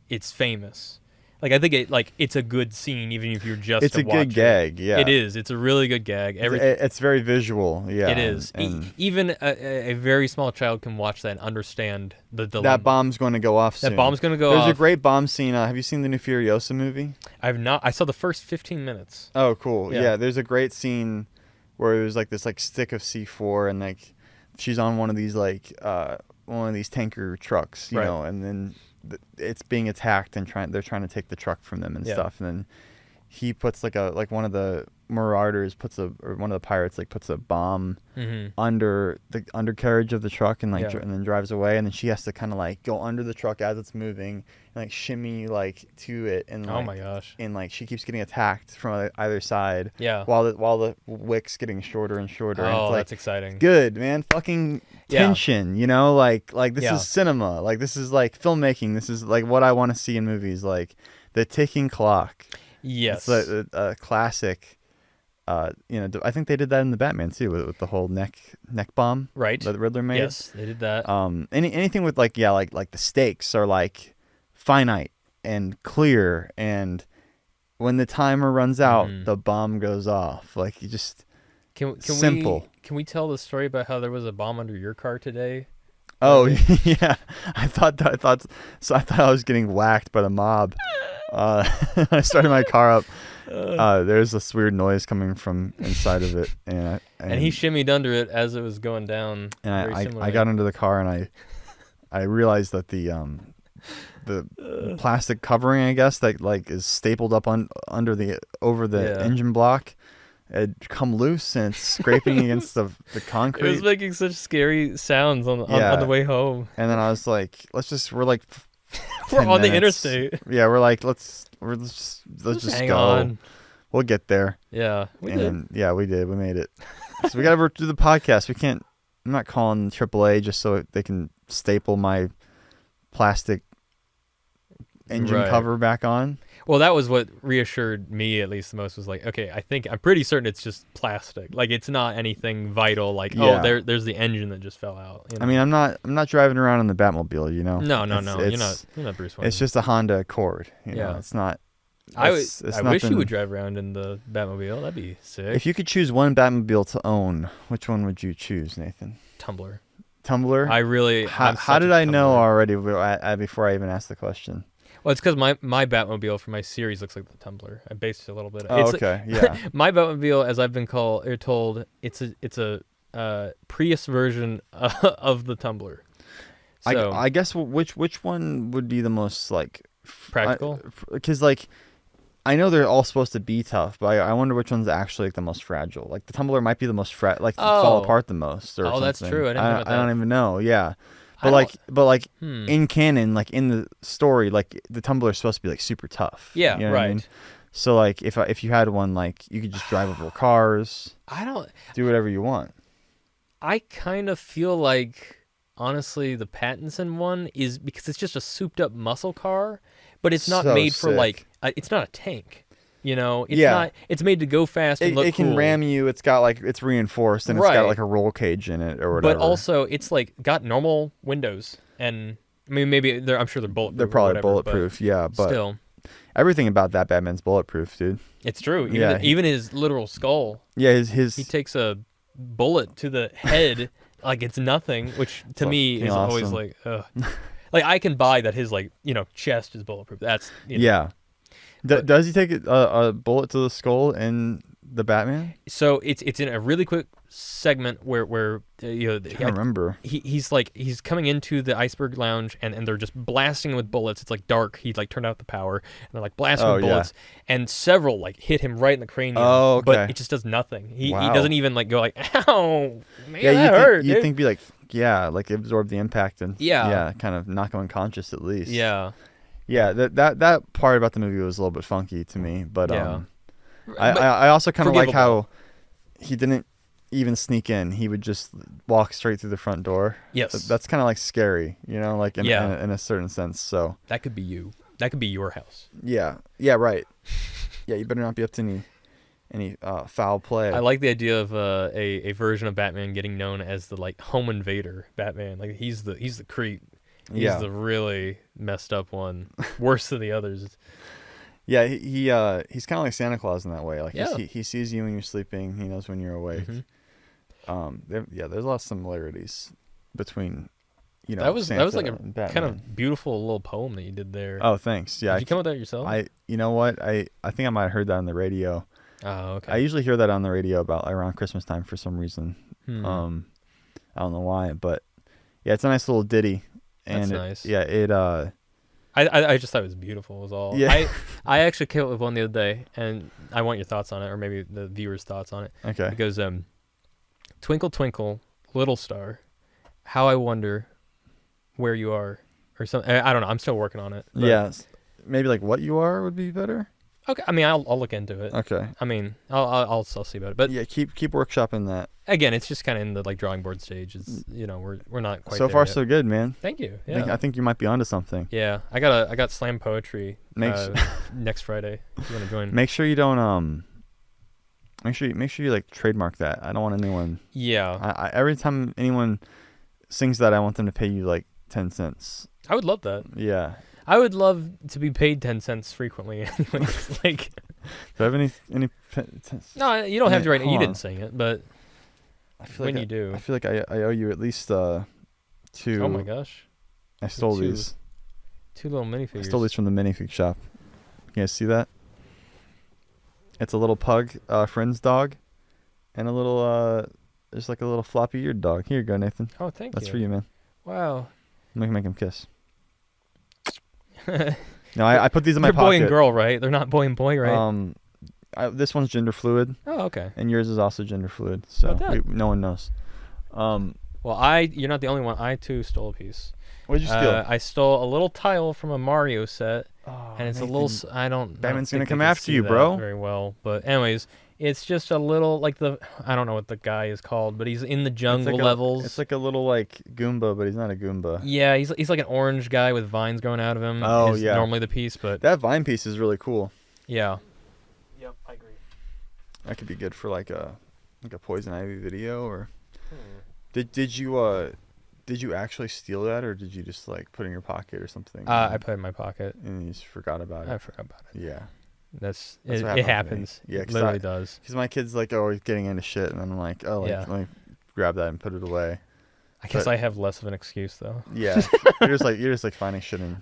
it's famous. Like I think it's a good scene even if you're just. It's to a watch good gag. Yeah. It is. It's a really good gag. It's very visual. Yeah. It is. And Even a very small child can watch that and understand the dilemma. that bomb's going to go off soon. That bomb's going to go There's off. a great bomb scene. Have you seen the new Furiosa movie? I've not. I saw the first 15 minutes. Oh, cool. Yeah. Yeah. There's a great scene where there's like this like stick of C4 and like she's on one of these tanker trucks, you Right. know, and then it's being attacked and they're trying to take the truck from them and Yeah. stuff. And then he puts one of the marauders or one of the pirates puts a bomb Mm-hmm. under the undercarriage of the truck and Yeah. and then drives away, and then she has to kind of go under the truck as it's moving and shimmy to it, and Oh my gosh. and she keeps getting attacked from either side Yeah. while the wick's getting shorter and shorter. And Oh, it's that's exciting. good, man. Fucking Yeah. tension, you know, this Yeah. is cinema. This is filmmaking. This is what I want to see in movies, the ticking clock. Yes. It's a classic. I think they did that in the Batman too, with the whole neck bomb, Right. that the Riddler made. Yes, they did that. Anything with the stakes are finite and clear, and when the timer runs out, Mhm. the bomb goes off. You just Can simple. Can we tell the story about how there was a bomb under your car today? Oh Remember? yeah, I thought I was getting whacked by the mob. I started my car up. There's this weird noise coming from inside of it, And he shimmied under it as it was going down. and Very I similarly. got into the car and I realized that the plastic covering, I guess, that like is stapled up over the engine block, had come loose and it's scraping against the concrete. It was making such scary sounds on the way home. And then I was like, we're like We're 10 on the minutes. interstate. Yeah, we're like, let's just hang go. on. We'll get there. Yeah, we did. Yeah, we did. We made it. So we got to do the podcast. I'm not calling AAA just so they can staple my plastic engine cover back on. Well, that was what reassured me at least the most, was like, okay, I'm pretty certain it's just plastic. Like, it's not anything vital. Like, there's the engine that just fell out. You know? I mean, I'm not driving around in the Batmobile, you know. No. You're not Bruce Wayne. It's just a Honda Accord. You know? It's not. I wish you would drive around in the Batmobile. That'd be sick. If you could choose one Batmobile to own, which one would you choose, Nathan? Tumbler. I really. How did I know already before I even asked the question? Well, it's because my Batmobile for my series looks like the Tumbler. I based it a little bit. Oh, okay, yeah. My Batmobile, as I've been told, it's a Prius version of the Tumbler. So, I guess which one would be the most like practical? Because like I know they're all supposed to be tough, but I wonder which one's actually like the most fragile. Like the Tumbler might be the most fall apart the most. Or something. That's true. I don't even know. Yeah. But in canon, like in the story, like the Tumbler is supposed to be like super tough. Yeah, you know right. What I mean? So like if you had one, like you could just drive over cars. Do whatever you want. I kind of feel like, honestly, the Pattinson one is because it's just a souped up muscle car, but it's not made for like it's not a tank. You know, it's not. It's made to go fast and look cool. It can ram you. It's got like it's reinforced and it's got like a roll cage in it or whatever. But also, it's like got normal windows, and I mean maybe I'm sure they're bulletproof. They're probably bulletproof, but still, everything about that Batman's bulletproof, dude. It's true. Even his literal skull. Yeah, his he takes a bullet to the head like it's nothing, which to me is always like, ugh. Like I can buy that his chest is bulletproof. That's yeah. Does he take a bullet to the skull in the Batman? So it's in a really quick segment where I remember he's coming into the Iceberg Lounge and they're just blasting with bullets. It's like dark. He like turned out the power and they're like blasting with bullets and several like hit him right in the cranium. Oh, okay. But it just does nothing. He doesn't even like go like, ow, man, that hurt. You'd think be like like absorb the impact and kind of knock him unconscious at least. Yeah, that part about the movie was a little bit funky to me, but I also kind of like how he didn't even sneak in. He would just walk straight through the front door. Yes, that's kind of like scary, like in a certain sense. So that could be you. That could be your house. Yeah, right. Yeah, you better not be up to any foul play. I like the idea of a version of Batman getting known as the like home invader Batman. Like he's the creep. He's the really messed up one, worse than the others. Yeah, he's kind of like Santa Claus in that way. Like he sees you when you're sleeping. He knows when you're awake. Mm-hmm. There's a lot of similarities between that was Santa like a and Batman. kind of beautiful little poem that you did there. Oh, thanks. Yeah, did you come up with that yourself? You know what? I think I might have heard that on the radio. Oh, okay. I usually hear that on the radio about around Christmas time for some reason. I don't know why, but yeah, it's a nice little ditty. And that's nice. I just thought it was beautiful was all. Yeah. I actually came up with one the other day, and I want your thoughts on it, or maybe the viewers' thoughts on it. Okay. It goes, twinkle, twinkle, little star, how I wonder where you are, or something. I don't know. I'm still working on it. Yes. Maybe like what you are would be better. Okay. I mean, I'll look into it. Okay. I mean, I'll see about it. But yeah, keep workshopping that. Again, it's just kind of in the like drawing board stage. It's we're not quite so there far yet. so good, man. Thank you. Yeah. I think you might be onto something. Yeah, I got slam poetry next Friday. If you want to join? Make sure you don't Make sure you like trademark that. I don't want anyone. Yeah. Every time anyone sings that, I want them to pay you like 10 cents. I would love that. Yeah. I would love to be paid 10 cents frequently. Anyways, like. Do I have any? No, you don't have to right now. You didn't sing it, but I feel when like you do, I feel like I owe you at least two. Oh my gosh. I stole two. these. 2 little minifigures. I stole these from the minifig shop. You guys see that? It's a little pug, friend's dog, and a little, just like a little floppy-eared dog. Here you go, Nathan. Oh, thank you. That's for you, man. Wow. Make him kiss. No, I put these in my They're pocket. boy and girl, right? They're not boy and boy, right? This one's gender fluid. Oh, okay. And yours is also gender fluid. So no one knows. Well, you're not the only one. I too stole a piece. What did you steal? I stole a little tile from a Mario set, and it's Nathan, a little. Batman's gonna come after you, bro. Very well, but anyways, it's just a little like I don't know what the guy is called, but he's in the jungle levels. It's like a little like Goomba, but he's not a Goomba. Yeah, he's like an orange guy with vines growing out of him. Oh, yeah. Normally the piece, but that vine piece is really cool. Yeah. Yep, I agree. That could be good for like a Poison Ivy video or. Did you actually steal that, or did you just like put it in your pocket or something? I put it in my pocket. And you just forgot about it. I forgot about it. Yeah. That's what it happens. Yeah, it literally does. Because my kid's like always getting into shit, and I'm like, let me grab that and put it away. I guess I have less of an excuse though. Yeah, you're just like finding shit and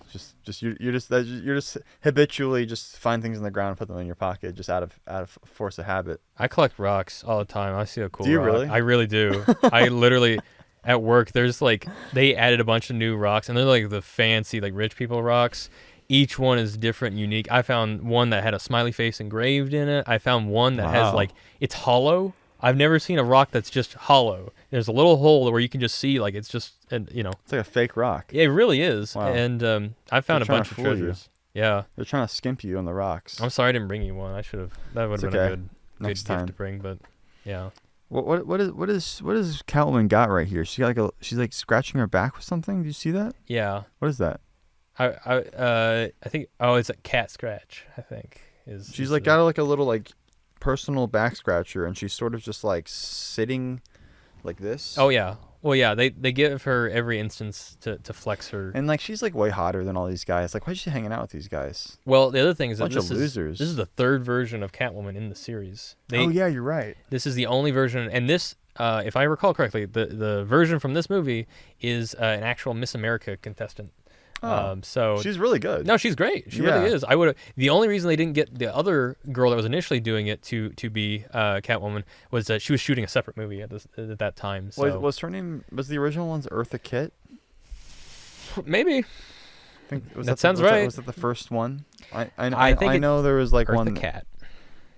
you're just habitually just find things in the ground and put them in your pocket just out of force of habit. I collect rocks all the time. I see a cool. Do you rock. really? I really do. I literally. At work, there's like they added a bunch of new rocks, and they're like the fancy, like rich people rocks. Each one is different, unique. I found one that had a smiley face engraved in it. I found one that has like it's hollow. I've never seen a rock that's just hollow. There's a little hole where you can just see like it's just it's like a fake rock. It really is. Wow. And I found a bunch of treasures. Yeah, they're trying to skimp you on the rocks. I'm sorry I didn't bring you one. I should have. That would have been a good next gift time to bring. But yeah. What is Catwoman got right here? She's like scratching her back with something. Do you see that? Yeah. What is that? I think it's a cat scratch. I think she's like got like a little like personal back scratcher, and she's sort of just like sitting like this. Oh yeah. Well, yeah, they give her every instance to flex her. And like she's like way hotter than all these guys. Like, why is she hanging out with these guys? Well, the other thing is that bunch of losers. This is the third version of Catwoman in the series. Oh yeah, you're right. This is the only version, and this, if I recall correctly, the version from this movie is an actual Miss America contestant. So she's really good. No, she's great. She really is. The only reason they didn't get the other girl that was initially doing it to be Catwoman was that she was shooting a separate movie at that time. So was her name? Was the original one's Eartha Kitt? Maybe. That sounds right. Was that the first one? I know there was like Eartha one. Cat.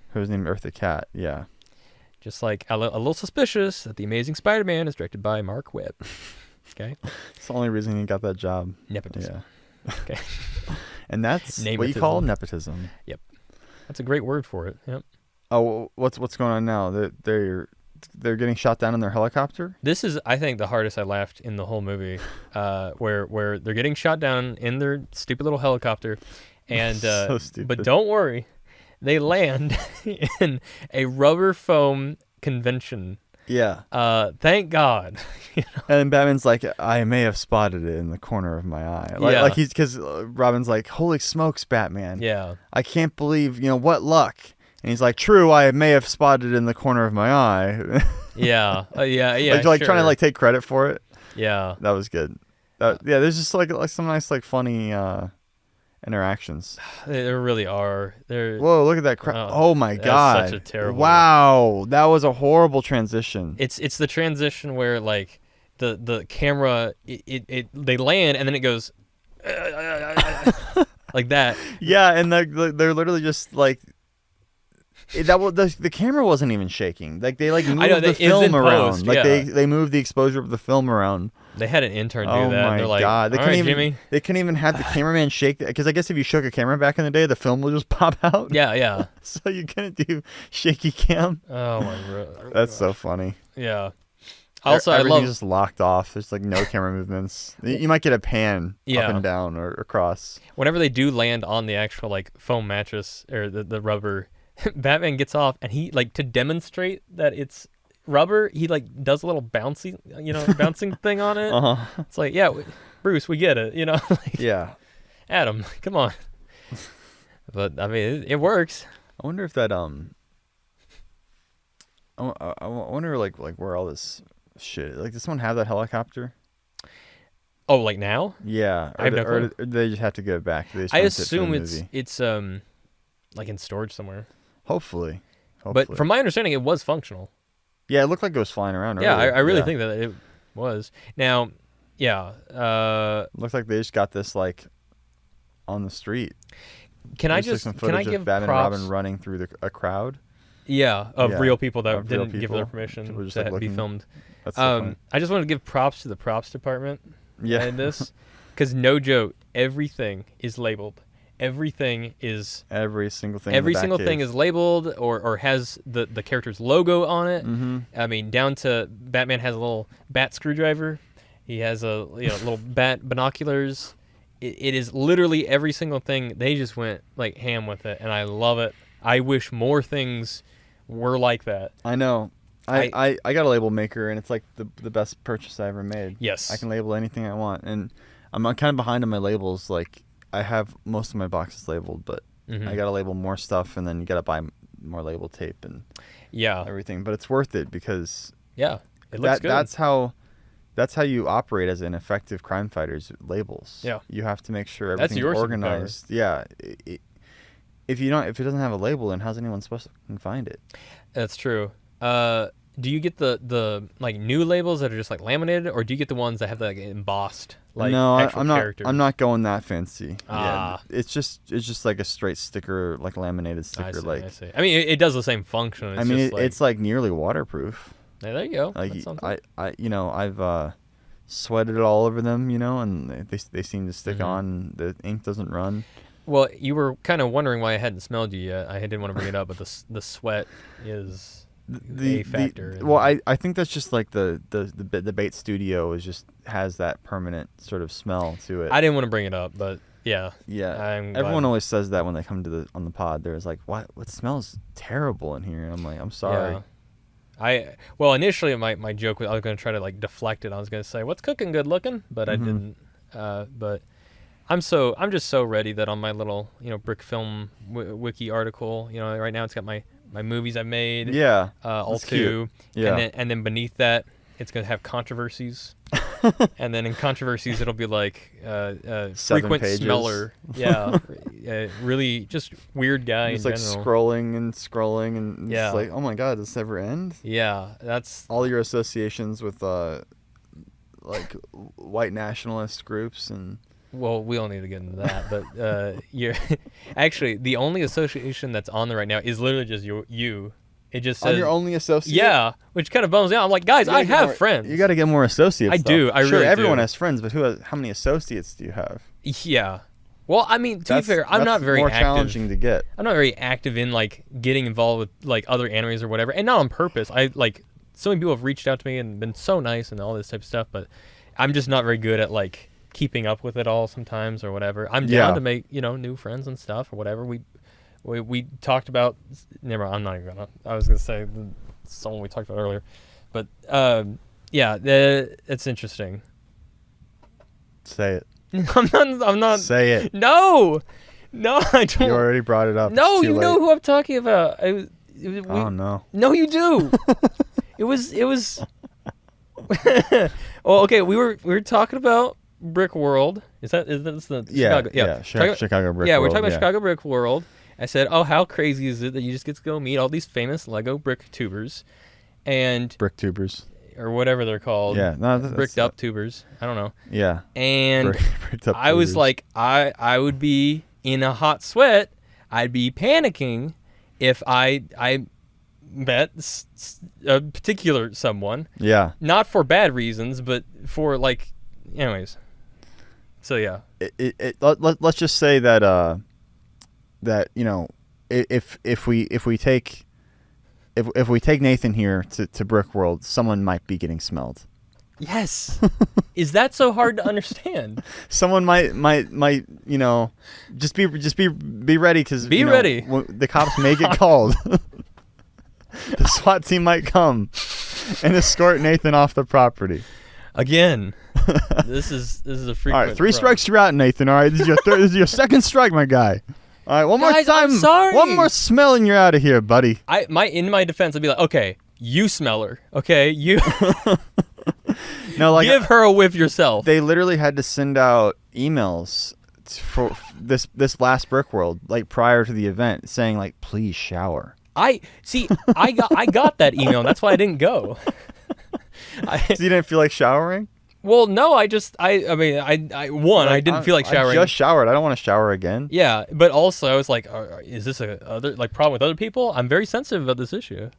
Her was named Eartha Cat. Yeah. Just like a little suspicious that The Amazing Spider-Man is directed by Mark Webb. Okay. It's the only reason he got that job. Nepotism. Yeah. Okay. And that's what you call nepotism. Yep. That's a great word for it. Yep. Oh, what's going on now? They're getting shot down in their helicopter? This is, I think, the hardest I laughed in the whole movie, where they're getting shot down in their stupid little helicopter, and so stupid. But don't worry, they land in a rubber foam convention. Yeah. Thank God. And Batman's like, I may have spotted it in the corner of my eye. Like he's because Robin's like, holy smokes, Batman. Yeah. I can't believe, what luck. And he's like, true, I may have spotted it in the corner of my eye. Yeah. Yeah. Like trying to like take credit for it. Yeah. That was good. There's just like some nice like funny interactions. There really are. Whoa, look at that crap. Oh my God. Such a terrible. Wow. That was a horrible transition. It's the transition where like the camera they land and then it goes like that. Yeah, and they're literally just like the camera wasn't even shaking. Like they like moved the film around. Like they moved the exposure of the film around. They had an intern do that. Oh my They're like, God! They all couldn't right, even. Jimmy. They couldn't even have the cameraman shake because I guess if you shook a camera back in the day, the film will just pop out. Yeah. So you couldn't do shaky cam. Oh my God. That's so funny. Yeah. Also, everything's just locked off. There's like no camera movements. You might get a pan up and down or across. Whenever they do land on the actual like foam mattress or the rubber, Batman gets off and he like to demonstrate that it's rubber. He like does a little bouncing thing on it. Uh-huh. It's like, yeah, Bruce, we get it. Like, yeah. Adam, come on. But I mean, it works. I wonder if that I wonder like where all this shit. Like, does someone have that helicopter? Oh, like now? Yeah, I have no clue. or they just have to give it back. They just I rent it for the assume movie. it's like in storage somewhere. Hopefully. But from my understanding, it was functional. Yeah, it looked like it was flying around. Yeah, earlier. I really think that it was. Now, yeah. Looks like they just got this like on the street. Can I There's, just like, some can I footage give of Batman props? and Robin running through a crowd? Yeah, of real people that Of real didn't give their people. permission People just, to like, be looking. filmed. That's so funny. I just want to give props to the props department Yeah. in this, because no joke, everything is labeled. Everything is Every single thing. every in the single thing Batcave. is labeled or has the character's logo on it. Mm-hmm. I mean, down to Batman has a little bat screwdriver. He has a little bat binoculars. It is literally every single thing. They just went like ham with it, and I love it. I wish more things were like that. I know. I got a label maker, and it's like the best purchase I ever made. Yes. I can label anything I want, and I'm kind of behind on my labels. Like I have most of my boxes labeled, but Mhm. I got to label more stuff, and then you got to buy more label tape and Yeah. everything. But it's worth it because Yeah. It looks good. that's how you operate as an effective crime fighter. Is labels. Yeah. You have to make sure That's everything's your superpower. organized. Yeah. If it doesn't have a label, then how's anyone supposed to find it? That's true. Do you get the like new labels that are just like laminated, or do you get the ones that have like embossed like No, actual I'm not. characters? I'm not going that fancy. Ah. Yeah, it's just like a straight sticker, like laminated I sticker. see, like I see. I mean, it does the same function. It's just like, it's like nearly waterproof. hey, there you go. Like That's something. I've sweated it all over them, and they seem to stick Mhm. on. The ink doesn't run. Well, you were kind of wondering why I hadn't smelled you yet. I didn't want to bring it up, but the sweat is a factor. in Well, that. I think that's just like the bait studio has that permanent sort of smell to it. I didn't want to bring it up, but yeah. Yeah, I'm glad. everyone always says that when they come to on the pod. There's like, what smells terrible in here? And I'm like, I'm sorry. Yeah. Well, initially my joke was I was going to try to like deflect it. I was going to say, "What's cooking good looking?" But I Mhm. didn't. But I'm just so ready that on my little brick film wiki article, right now it's got my movies I've made. Yeah, all that's two. cute. Yeah. And then beneath that, it's going to have controversies. And then in controversies, it'll be like 7 frequent pages. smeller. Yeah. Really just weird guy It's in like general. scrolling and Yeah. it's like, oh my god, does this ever end? Yeah, that's All your associations with like white nationalist groups and well, we don't need to get into that, but you're actually the only association that's on there right now is literally just you. It just says on your only associate. yeah, which kind of bums me out. I'm like, guys, I have friends. You got to get more associates. I though. do, I sure, really everyone do. has friends, but how many associates do you have? Yeah. Well, I mean, to be fair, I'm that's not very more active. challenging to get. I'm not very active in like getting involved with like other animes or whatever, and not on purpose. I like so many people have reached out to me and been so nice and all this type of stuff, but I'm just not very good at like keeping up with it all sometimes or whatever. I'm down to make new friends and stuff or whatever. We talked about. Never. I'm not even gonna. I was gonna say someone we talked about earlier, but yeah, it's interesting. Say it. I'm not. Say it. No, I don't. You already brought it up. No, It's too you know late. who I'm talking about. Oh no. No, you do. It was. Well, okay. We were talking about Brick World. Is that the Chicago? Chicago Brick Yeah, World, we're talking about Chicago Brick World. I said, oh, how crazy is it that you just get to go meet all these famous Lego brick tubers, and Brick tubers. or whatever they're called. Yeah, no, bricked up tubers. I don't know. Yeah. And Bricked up I was tubers. like, I would be in a hot sweat. I'd be panicking if I met a particular someone, yeah. not for bad reasons, but for like, anyways. So yeah. Let's just say that that if we take Nathan here to Brick World, someone might be getting smelled. Yes. Is that so hard to understand? Someone might just be ready because Be ready. The cops may get called. The SWAT team might come and escort Nathan off the property. Again, this is a frequent. All right, 3 strikes you're out, Nathan. All right, this is your second strike, my guy. All right, one Guys, more time. I'm sorry. One more smell and you're out of here, buddy. In my defense, I'd be like, okay, you smeller. Okay, you. No, like give her a whiff yourself. they literally had to send out emails for this last Brick World, like prior to the event, saying like, please shower. I got that email, and that's why I didn't go. So you didn't feel like showering? Well, no, I mean, I didn't feel like showering. I just showered. I don't want to shower again. Yeah, but also I was like, is this a other like problem with other people? I'm very sensitive about this issue.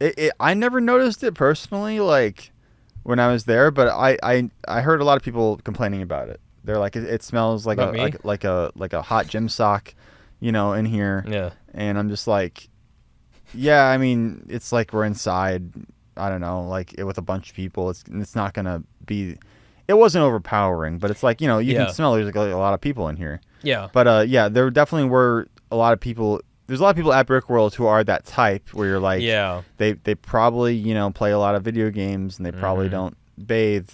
I never noticed it personally, like when I was there, but I heard a lot of people complaining about it. They're like, it smells like like a hot gym sock, in here. Yeah. And I'm just like, yeah, I mean, it's like we're inside. I don't know, like with a bunch of people. It's not gonna be. It wasn't overpowering, but it's like, you can smell there's like a lot of people in here. Yeah. But yeah, there definitely were a lot of people. There's a lot of people at Brick World who are that type where you're like, they probably, play a lot of video games and they probably don't bathe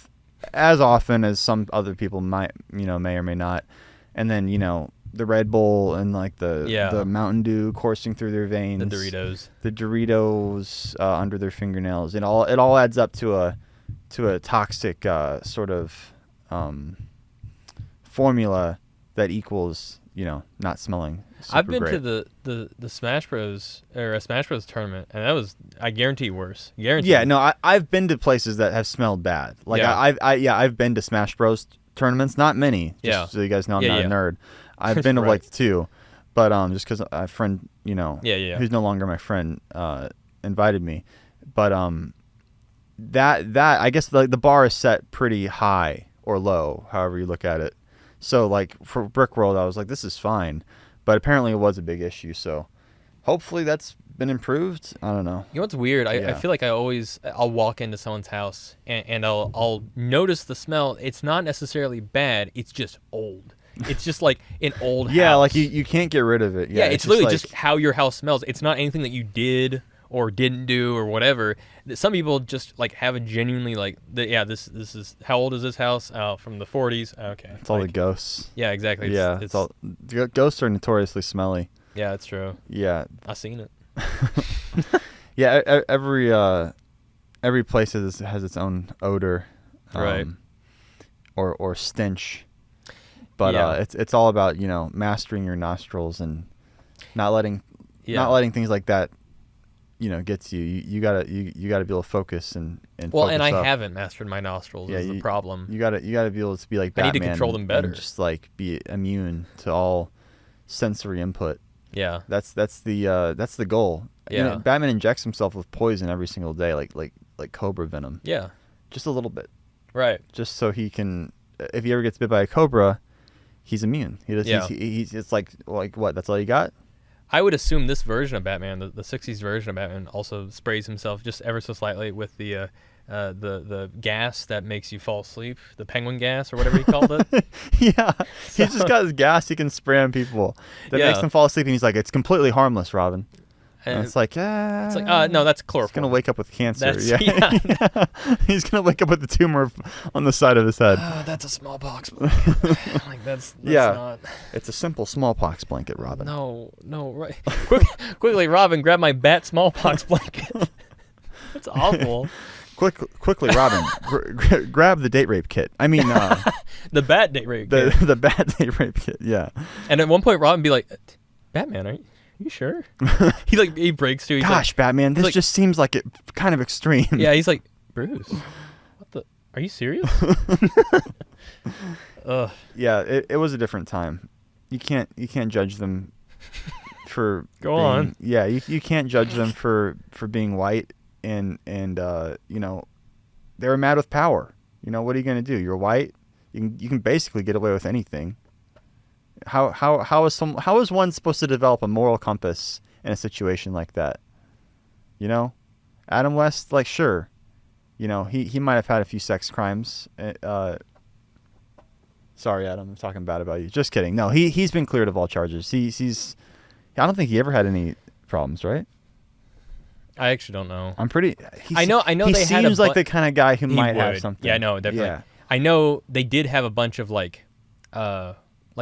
as often as some other people might, may or may not. And then, the Red Bull and like the Mountain Dew coursing through their veins. The Doritos under their fingernails. It all adds up to a toxic sort of formula that equals, not smelling super I've been great. to the Smash Bros. Or a Smash Bros. Tournament, and that was, I guarantee, worse. Guarantee. Yeah, no, I've been to places that have smelled bad. Like I've been to Smash Bros. Tournaments, not many. Just so you guys know, I'm not a nerd. I've been to like 2, but just because a friend, who's no longer my friend, invited me, but that I guess the bar is set pretty high or low, however you look at it. So like for Brick World, I was like, this is fine, but apparently it was a big issue. So hopefully that's been improved. I don't know. You know what's weird? I feel like I'll walk into someone's house and I'll notice the smell. It's not necessarily bad. It's just old. It's just like an old house. Yeah, like you can't get rid of it. Yeah, it's literally just how your house smells. It's not anything that you did or didn't do or whatever. Some people just like have a genuinely like, this is, how old is this house? Oh, from the 40s. Okay. It's all the ghosts. Yeah, exactly. It's all ghosts are notoriously smelly. Yeah, that's true. Yeah. I've seen it. Yeah, every place has its own odor, right? Or stench. But it's all about mastering your nostrils and not letting things like that gets you. You gotta be able to focus and well, focus and I up. haven't mastered my nostrils. Is the problem. You gotta be able to be like Batman. I need to control them better. And just like be immune to all sensory input. Yeah, that's the goal. Yeah, Batman injects himself with poison every single day, like cobra venom. Yeah, just a little bit. Right. Just so he can, if he ever gets bit by a cobra, he's immune. It's like what? That's all you got? I would assume this version of Batman, the 60s version of Batman, also sprays himself just ever so slightly with the gas that makes you fall asleep, the penguin gas or whatever he called it. Yeah, he's just got this gas he can spray on people that makes them fall asleep, and he's like, it's completely harmless, Robin. And it's like, no, that's chloroform. He's gonna wake up with cancer. Yeah. He's gonna wake up with a tumor on the side of his head. That's a smallpox. Like that's not. It's a simple smallpox blanket, Robin. No, right. Quickly, Robin, grab my bat smallpox blanket. That's awful. Quickly, Robin, grab the date rape kit. I mean, the bat date rape kit. The bat date rape kit. Yeah. And at one point, Robin be like, "Batman, are you sure?" he breaks through. Gosh, like, Batman, this just seems like it kind of extreme. Yeah, he's like, Bruce, what the? Are you serious? Yeah, it was a different time. You can't judge them for on. Yeah, you can't judge them for being white and they were mad with power. What are you gonna do? You're white. You can basically get away with anything. How is one supposed to develop a moral compass in a situation like that? Adam West, like, sure, he might have had a few sex crimes. Sorry, Adam, I'm talking bad about you. Just kidding. No, he's been cleared of all charges. He's I don't think he ever had any problems, right? I actually don't know. I know. He seems like the kind of guy who might have something. Yeah, no, definitely. Yeah. I know they did have a bunch of like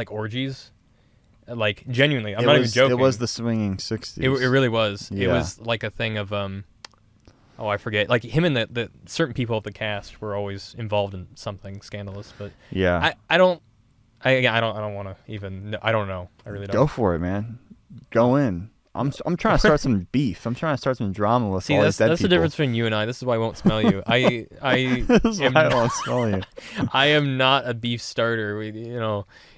orgies, like genuinely. I'm not even joking. It was the swinging 60s. It really was. Yeah. It was like a thing of Oh, I forget. Like him and the certain people of the cast were always involved in something scandalous. But Yeah. I don't. I don't want to even. I don't know. I really don't. Go for it, man. Go in. I'm trying to start some beef. I'm trying to start some drama with See, all these dead that's the people. difference between you and I. This is why I won't smell you. This is why I won't smell you. I am not a beef starter.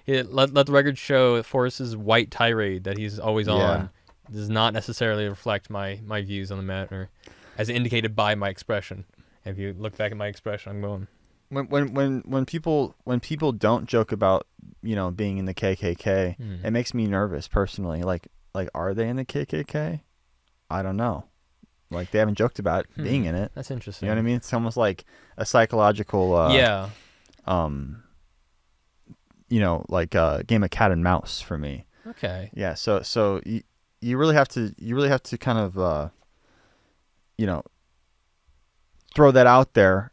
Let the record show Forrest's white tirade that he's always on does not necessarily reflect my views on the matter, as indicated by my expression. If you look back at my expression, I'm going. When people don't joke about being in the KKK, it makes me nervous personally. Like are they in the KKK? I don't know. Like they haven't joked about being in it. That's interesting. You know what I mean? It's almost like a psychological like a game of cat and mouse for me. Okay. Yeah. So you really have to kind of throw that out there,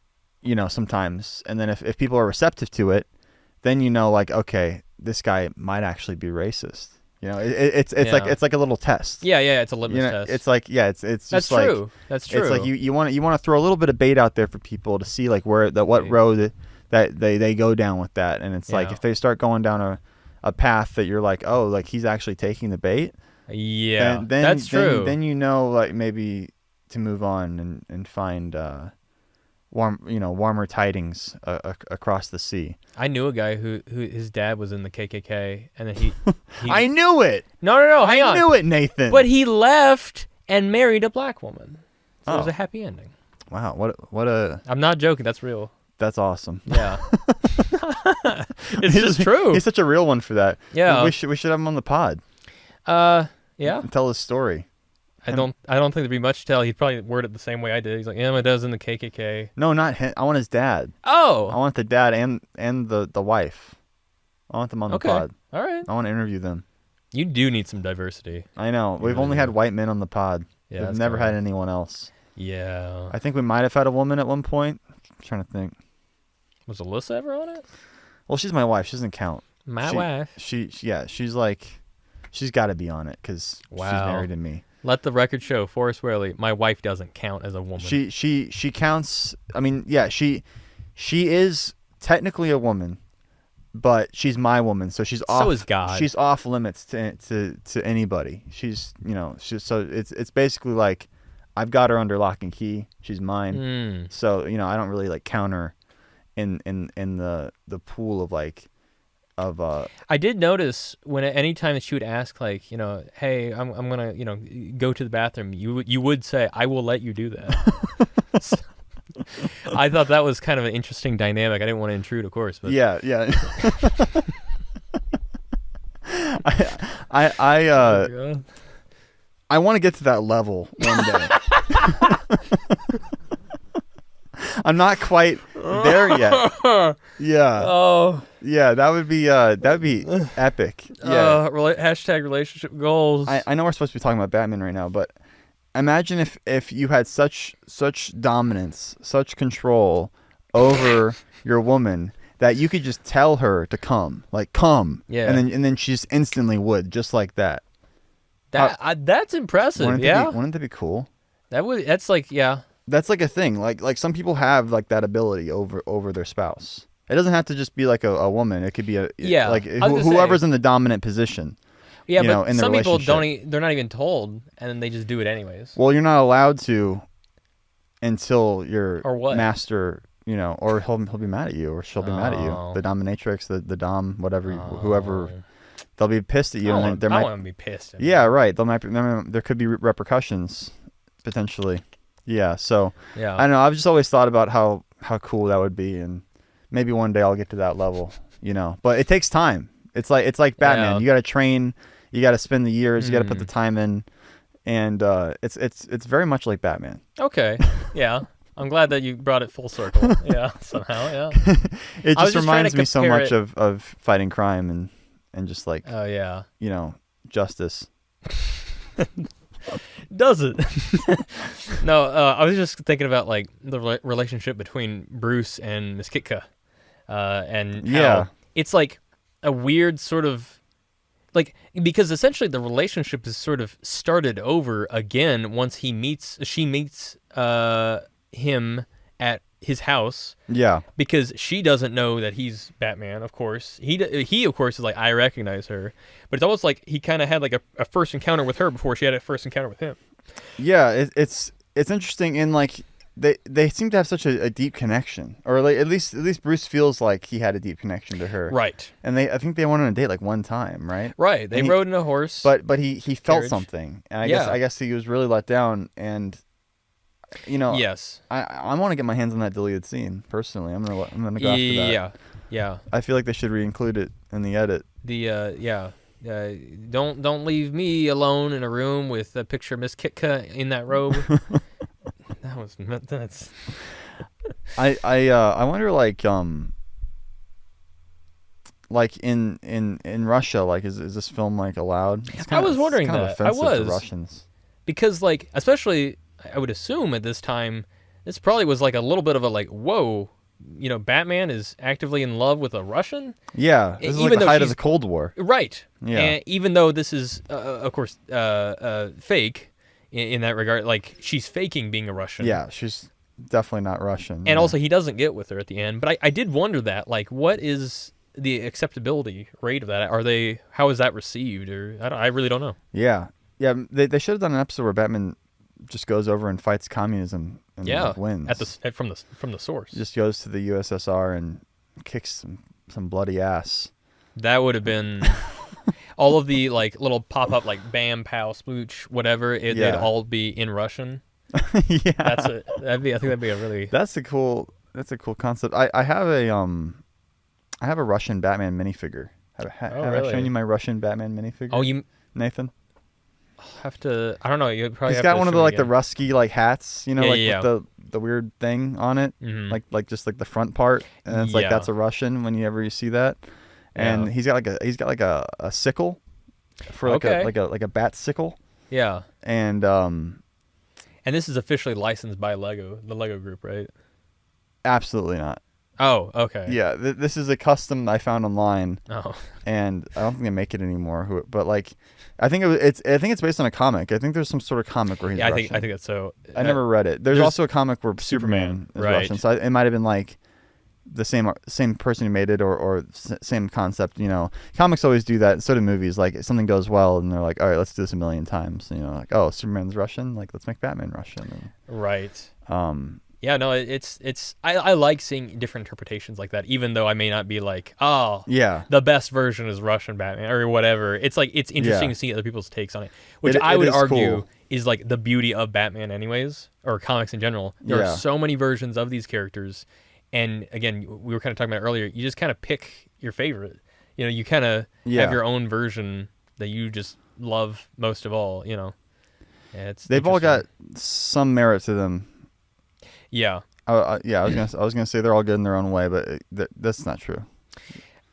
sometimes, and then if people are receptive to it, then like, okay, this guy might actually be racist. It's like a little test. Yeah, it's a litmus test. It's like it's That's just true. like That's true. it's like you want to throw a little bit of bait out there for people to see like what road that they go down with that, and it's like if they start going down a path that you're like, oh, like he's actually taking the bait. Yeah, then that's true. Then like maybe to move on and find warmer tidings across the sea. I knew a guy who his dad was in the KKK, and then he I knew it. No, hang on. I knew it, Nathan. But he left and married a black woman. So it was a happy ending. Wow, what a... I'm not joking. That's real. That's awesome. Yeah. It's just true. He's such a real one for that. Yeah. We should have him on the pod. Yeah. Tell his story. I don't think there'd be much to tell. He'd probably word it the same way I did. He's like, yeah, my dad's in the KKK. No, not him. I want his dad. Oh. I want the dad and the wife. I want them on the pod. All right. I want to interview them. You do need some diversity. I know. We've only had white men on the pod. Yeah, We've never had anyone else. Yeah. I think we might have had a woman at one point. I'm trying to think. Was Alyssa ever on it? Well, she's my wife. She doesn't count. My wife. She's like, she's got to be on it because she's married to me. Let the record show, Forrest Whaley, my wife doesn't count as a woman. She counts. I mean, yeah, she is technically a woman, but she's my woman, so she's off. So is God. She's off limits to anybody. She's so it's basically like I've got her under lock and key. She's mine. So I don't really like count her in the pool of like. I did notice when any time that she would ask, like, hey, I'm gonna, go to the bathroom, you would say, I will let you do that. So, I thought that was kind of an interesting dynamic. I didn't want to intrude, of course, but yeah. I want to get to that level one day. I'm not quite there yet. Yeah. Oh. Yeah, that would be epic. Yeah. Hashtag relationship goals. I know we're supposed to be talking about Batman right now, but imagine if you had such dominance, such control over your woman that you could just tell her to come. Yeah. And then she just instantly would, just like that. That's impressive. Wouldn't that be cool? That's like, yeah. That's like a thing. Like some people have like that ability over their spouse. It doesn't have to just be like a woman. It could be whoever's in the dominant position. Yeah, but in the some people relationship. they're not even told, and then they just do it anyways. Well, you're not allowed to until your master, or he'll be mad at you, or she'll be mad at you. The dominatrix, the dom, whatever, whoever, they'll be pissed at you. I don't want to be pissed. Yeah, right. There could be repercussions potentially. Yeah. So yeah. I don't know. I've just always thought about how cool that would be, and maybe one day I'll get to that level. But it takes time. It's like Batman. Yeah. You got to train. You got to spend the years. You got to put the time in, and it's very much like Batman. Okay. Yeah. I'm glad that you brought it full circle. Yeah. Somehow. Yeah. It just reminds me so much of fighting crime and just like justice. Does it? No, I was just thinking about like the relationship between Bruce and Miss Kitka, and how it's like a weird sort of like, because essentially the relationship is sort of started over again once she meets him at his house. Yeah. Because she doesn't know that he's Batman, of course. He of course is like, I recognize her, but it's almost like he kind of had like a first encounter with her before she had a first encounter with him. Yeah, it's interesting in like they seem to have such a deep connection, or like at least Bruce feels like he had a deep connection to her. Right. And I think they went on a date like one time, right? Right. They rode in a horse. But he felt carriage. Something, and I guess he was really let down, and Yes. I want to get my hands on that deleted scene personally. I'm gonna go after that. Yeah. I feel like they should re-include it in the edit. Don't leave me alone in a room with a picture of Miss Kitka in that robe. That's. I wonder like in Russia, like is this film like allowed? I was wondering it's kind that. of offensive I was to Russians, because like especially I would assume at this time this probably was like a little bit of a like, whoa, Batman is actively in love with a Russian. Yeah, this is like the height of the Cold War, right? Yeah, and even though this is of course fake. In that regard, like she's faking being a Russian. Yeah, she's definitely not Russian. And also, he doesn't get with her at the end. But I did wonder that, like, what is the acceptability rate of that? How is that received? Or I really don't know. Yeah. They should have done an episode where Batman just goes over and fights communism and like, wins from the source. Just goes to the USSR and kicks some bloody ass. That would have been. All of the like little pop up like bam pow splooch whatever they'd all be in Russian. Yeah, I think that'd be a really. That's a cool concept. I have a Russian Batman minifigure. Have I shown you my Russian Batman minifigure? Oh, Nathan? Have to. I don't know. You probably. He's have got one of the like the Rusky like hats, with the weird thing on it, like just like the front part, and it's like that's a Russian whenever you see that. And he's got like a sickle for like a bat sickle. Yeah. And this is officially licensed by Lego, the Lego group, right? Absolutely not. Oh, okay. Yeah, this is a custom I found online. Oh. And I don't think they make it anymore. But like, I think it's based on a comic. I think there's some sort of comic where he's Russian. I think that's so. I never read it. There's also a comic where Superman is Russian. So it might have been like the same person who made it or same concept. Comics always do that. So do movies. Like if something goes well and they're like, all right, let's do this a million times. Like, oh, Superman's Russian. Like let's make Batman Russian. Right. Yeah, no, I like seeing different interpretations like that, even though I may not be like, the best version is Russian Batman or whatever. It's like, it's interesting to see other people's takes on it, which I would argue is like the beauty of Batman anyways, or comics in general. There are so many versions of these characters. And again, we were kind of talking about it earlier, you just kind of pick your favorite. You kind of have your own version that you just love most of all, They've all got some merit to them. Yeah. I was gonna say they're all good in their own way, but that's not true.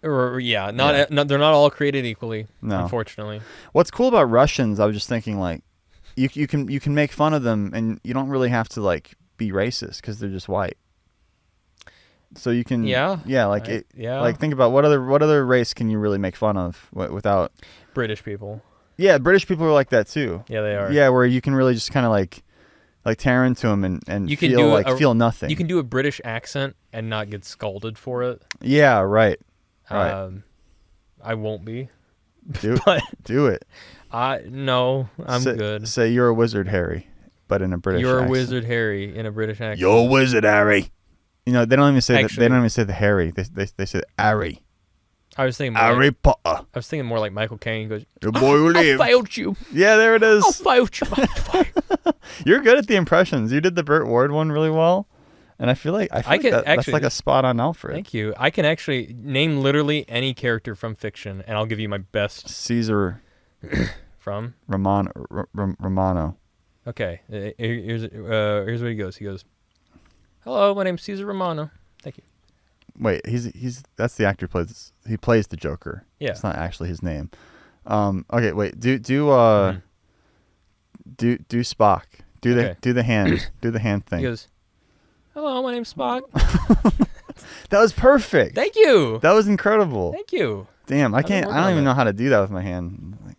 They're not all created equally. No. Unfortunately. What's cool about Russians? I was just thinking, like, you can make fun of them, and you don't really have to like be racist because they're just white. So you can like think about what other race can you really make fun of without British people. Yeah, British people are like that too. Yeah, they are. Yeah, where you can really just kind of like tear into them and you can feel nothing. You can do a British accent and not get scolded for it. Yeah, right. I won't be. Do it. No, I'm good. Say you're a wizard, Harry, but in a British accent. You're a wizard, Harry, in a British accent. You're a wizard, Harry. They don't even say they don't even say the Harry. They say Harry. I was thinking Harry Potter. I was thinking more like Michael Caine goes, "Your boy will live." I failed you. Yeah, there it is. I failed you. You're good at the impressions. You did the Burt Ward one really well, and I feel like that's like a spot on Alfred. Thank you. I can actually name literally any character from fiction, and I'll give you my best. Caesar. From Romano. Okay, here's what he goes. He goes, "Hello, my name's Caesar Romano. Thank you." Wait, he's that's the actor he plays the Joker. Yeah, it's not actually his name. Okay, wait. Do Spock. Do the hand thing. He goes, "Hello, my name's Spock." That was perfect. Thank you. That was incredible. Thank you. Damn, I I've been can't. I working don't on even that. know how to do that with my hand. Like,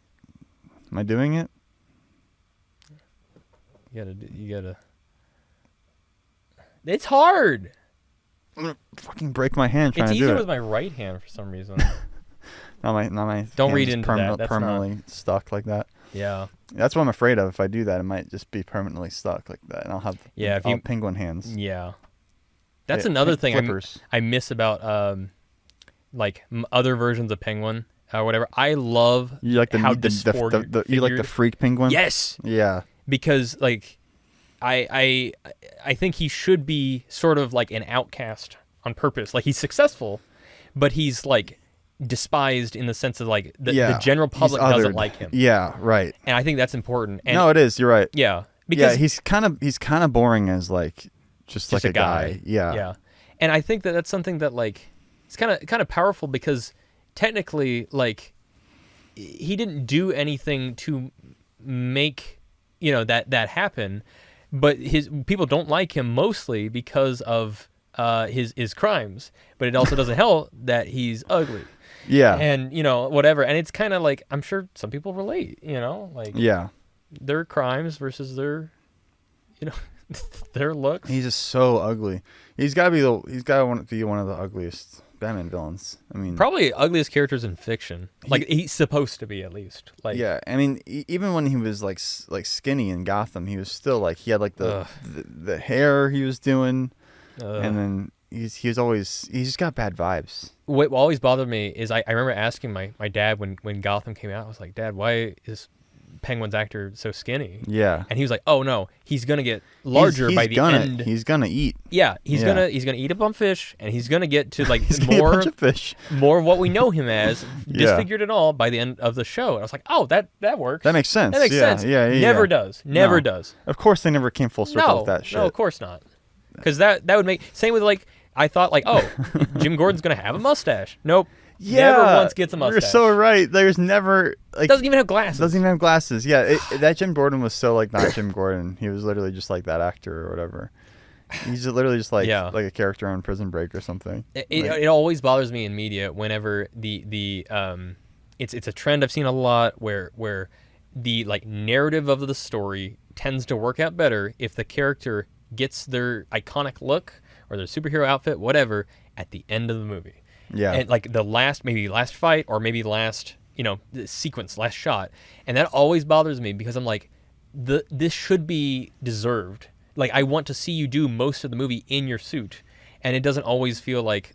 am I doing it? You gotta. It's hard. I'm gonna fucking break my hand trying It's to do easier it. with my right hand for some reason. Not my. Don't hand read is into that. That's permanently stuck like that. Yeah. That's what I'm afraid of. If I do that, it might just be permanently stuck like that, and I'll have Yeah. penguin hands. Yeah. That's another thing I miss about like other versions of Penguin or whatever. I love You like how you like the freak penguin? Yes. Yeah. Because like I think he should be sort of like an outcast on purpose. Like he's successful, but he's like despised in the sense of like the general public doesn't like him. Yeah, right. And I think that's important. And no, it is. You're right. Yeah. Because he's kind of boring as like just like a guy. Yeah. Yeah. And I think that's something that like it's kind of powerful because technically like he didn't do anything to make that happen, but his people don't like him mostly because of his crimes. But it also doesn't help that he's ugly. Yeah. And whatever. And it's kind of like I'm sure some people relate. Like their crimes versus their their looks. He's just so ugly. He's got to be one of the ugliest Batman villains. I mean, probably ugliest characters in fiction. Like he's supposed to be at least. Like yeah, I mean, even when he was like skinny in Gotham, he was still like he had like the hair he was doing, and then he's just got bad vibes. What always bothered me is I remember asking my dad when Gotham came out. I was like, Dad, why is Penguin's actor so skinny? Yeah. And he was like, oh no, he's gonna get larger by the end. He's gonna eat. Yeah, he's gonna eat a bunch of fish, and he's gonna get to like more a bunch of fish. More of what we know him as, disfigured and all by the end of the show. And I was like, oh, that works. That makes sense. That makes sense. Yeah. Never does. Never does. Of course, they never came full circle with that shit. No, of course not. Because that would make same with like I thought like Jim Gordon's gonna have a mustache. Nope. Yeah, never once gets a mustache. You're so right. There's never like doesn't even have glasses. Yeah, that Jim Gordon was so like not Jim Gordon. He was literally just like that actor or whatever. He's literally just like a character on Prison Break or something. It always bothers me in media whenever it's a trend I've seen a lot where the like narrative of the story tends to work out better if the character gets their iconic look or their superhero outfit, whatever, at the end of the movie. Yeah. And like the last fight or maybe last sequence, last shot. And that always bothers me because I'm like, this should be deserved. Like I want to see you do most of the movie in your suit. And it doesn't always feel like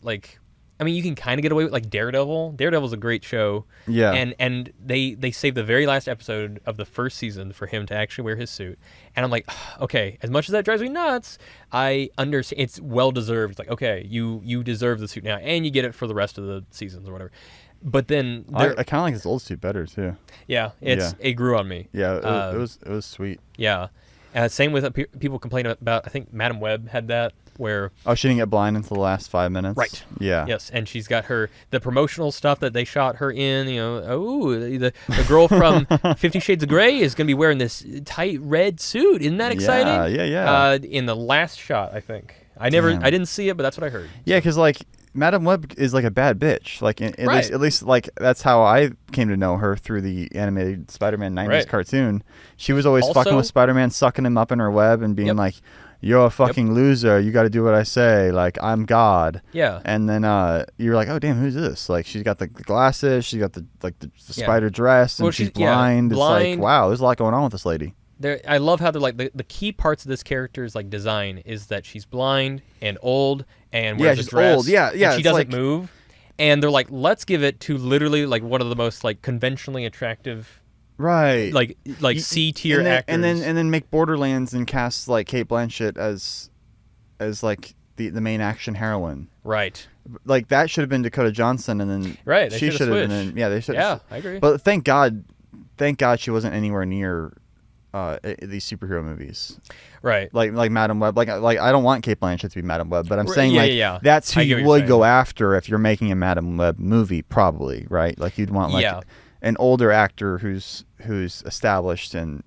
I mean, you can kind of get away with like Daredevil. Daredevil's a great show. Yeah. And they saved the very last episode of the first season for him to actually wear his suit. And I'm like, okay, as much as that drives me nuts, I understand it's well deserved. It's like, okay, you deserve the suit now, and you get it for the rest of the seasons or whatever. But then I kind of like his old suit better too. Yeah, it grew on me. Yeah, it was sweet. Yeah. Same with people complain about. I think Madam Web had that where she didn't get blind until the last 5 minutes. Right. Yeah. Yes, and she's got the promotional stuff that they shot her in. The girl from 50 Shades of Grey is going to be wearing this tight red suit. Isn't that exciting? Yeah. In the last shot, I think I didn't see it, but that's what I heard. Yeah, because like Madam Web is like a bad bitch. Like at least like that's how I came to know her through the animated Spider-Man 90s cartoon. She was always fucking with Spider-Man, sucking him up in her web and being like, "You're a fucking loser. You got to do what I say. Like I'm God." Yeah. And then you're like, "Oh damn, who's this?" Like she's got the glasses. She's got the spider dress, and she's blind. It's like, wow, there's a lot going on with this lady. I love how they're like the key parts of this character's like design is that she's blind and old and wears a dress. Old. Yeah. And she doesn't move, and they're like, let's give it to literally like one of the most like conventionally attractive, right? Like C tier actors, and then make Borderlands and cast like Cate Blanchett as like the main action heroine. Right. Like that should have been Dakota Johnson, and then she should have been. Yeah, they should. Yeah, I agree. But thank God she wasn't anywhere near these superhero movies, right? Like Madam Web. Like I don't want Cate Blanchett to be Madam Web, but I'm saying that's who you would go after if you're making a Madam Web movie, probably, right? Like you'd want like an older actor who's established and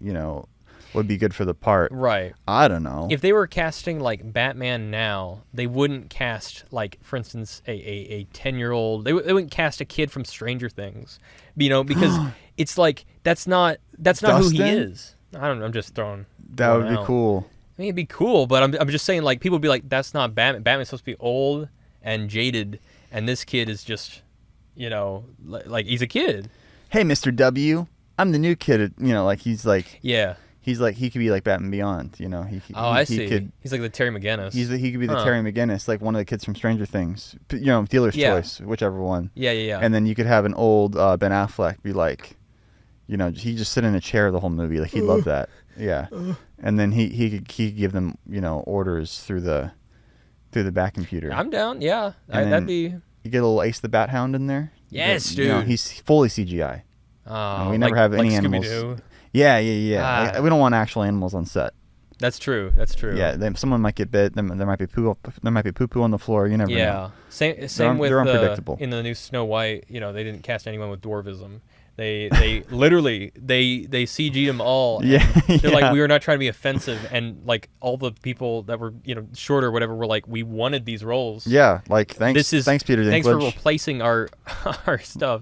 would be good for the part. Right. I don't know. If they were casting like Batman now, they wouldn't cast like, for instance, a 10-year-old. They wouldn't cast a kid from Stranger Things, because it's like that's not who he is. I don't know. I'm just throwing. That would be out. cool. I mean, it'd be cool, but I'm just saying, like, people would be like, that's not Batman. Batman's supposed to be old and jaded, and this kid is just, like he's a kid. Hey, Mr. W, I'm the new kid. He's like he could be like Batman Beyond. I see. He's like the Terry McGinnis. He could be the Terry McGinnis, like one of the kids from Stranger Things. Dealer's choice, whichever one. Yeah. And then you could have an old Ben Affleck be like, he just sit in a chair the whole movie. Like he'd love that. Yeah. And then he could give them orders through the back computer. I'm down. Yeah, that'd be. You get a little Ace the Bat Hound in there. Yes, dude. He's fully CGI. We never have any animals. Scooby-Doo. Yeah. We don't want actual animals on set. That's true. Yeah, someone might get bit. There might be poo. There might be poo on the floor. You never know. Yeah. Same with they're unpredictable. In the new Snow White, they didn't cast anyone with dwarvism. They literally they CG'd them all. Yeah. They're like, we were not trying to be offensive, and like all the people that were short or whatever were like, we wanted these roles. Yeah, like thanks Peter Dinklage. Thanks for replacing our stuff.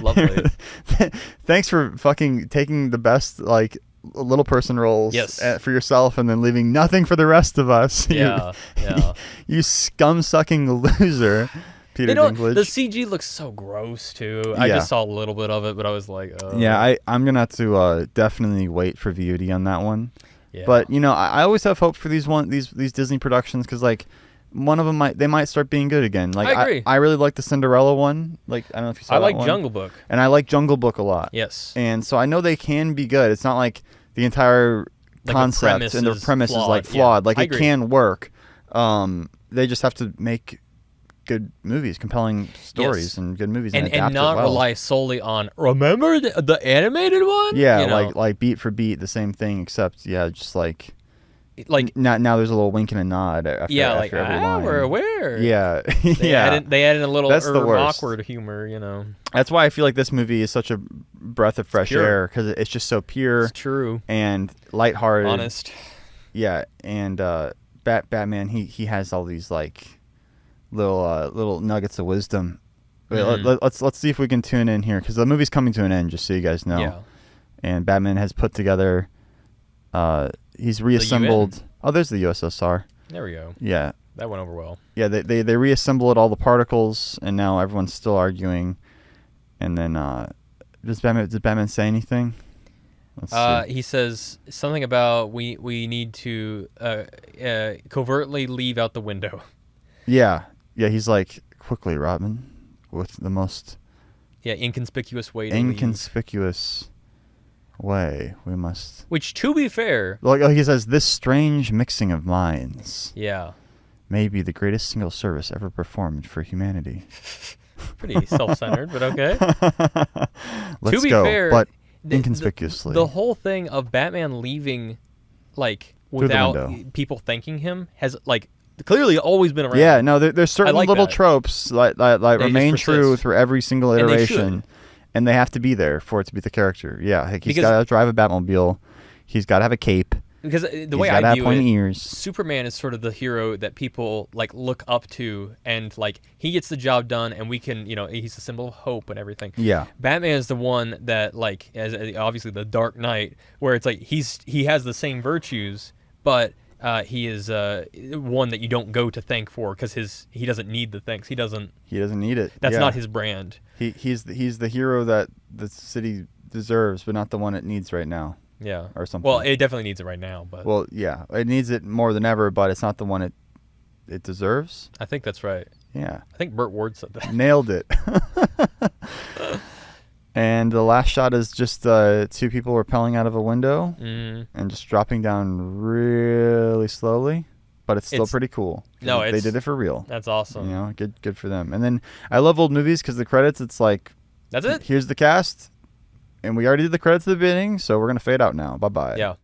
Lovely. Thanks for fucking taking the best little person roles for yourself and then leaving nothing for the rest of us. Yeah. You scum-sucking loser. Peter Dinklage. The CG looks so gross too. I just saw a little bit of it, but I was like, yeah, I'm gonna have to definitely wait for VOD on that one. Yeah. But I always have hope for these Disney productions because one of them might start being good again. Like I agree. I really like the Cinderella one. Like I don't know if you saw that one. I like Jungle Book. And I like Jungle Book a lot. Yes. And so I know they can be good. It's not like the entire concept and the premise is flawed. Yeah, it can work. They just have to make good movies, compelling stories, and good movies, and adapt not it well. Rely solely on remember the animated one. Yeah, like beat for beat, the same thing, except just now there's a little wink and a nod after every line. We're aware. Yeah, they added a little awkward humor. That's why I feel like this movie is such a breath of fresh air because it's just so pure, it's true, and lighthearted, honest. Yeah, and Batman, he has all these little nuggets of wisdom. Wait, let's see if we can tune in here because the movie's coming to an end, just so you guys know. Yeah. And Batman has put together. He's reassembled. Oh, there's the USSR. There we go. Yeah. That went over well. Yeah, they reassembled all the particles, and now everyone's still arguing. And then does Batman say anything? Let's see. He says something about we need to covertly leave out the window. Yeah. He's like, quickly, Robin, with the most inconspicuous way. Inconspicuous way we must. Which, to be fair, he says, this strange mixing of minds. Yeah. May be the greatest single service ever performed for humanity. Pretty self-centered, but okay. Let's go, fair, but inconspicuously. The whole thing of Batman leaving, without people thanking him, has clearly always been around. Yeah, no, there's certain little tropes that remain true through every single iteration, and they have to be there for it to be the character. Yeah, he's got to drive a Batmobile. He's got to have a cape. Because the way I view it, Superman is sort of the hero that people look up to, and he gets the job done, and we can, he's a symbol of hope and everything. Yeah, Batman is the one that as obviously the Dark Knight, where it's he has the same virtues, but he is one that you don't go to thank for because he doesn't need the thanks. He doesn't need it. That's not his brand. He's the hero that the city deserves, but not the one it needs right now. Yeah, or something. Well, it definitely needs it right now, but it needs it more than ever, but it's not the one it deserves. I think that's right. Yeah, I think Burt Ward said that. Nailed it. And the last shot is just two people rappelling out of a window and just dropping down really slowly, but it's still pretty cool. No, they did it for real. That's awesome. Good for them. And then I love old movies because the credits, it's like, that's it. Here's the cast. And we already did the credits at the beginning, so we're going to fade out now. Bye-bye. Yeah.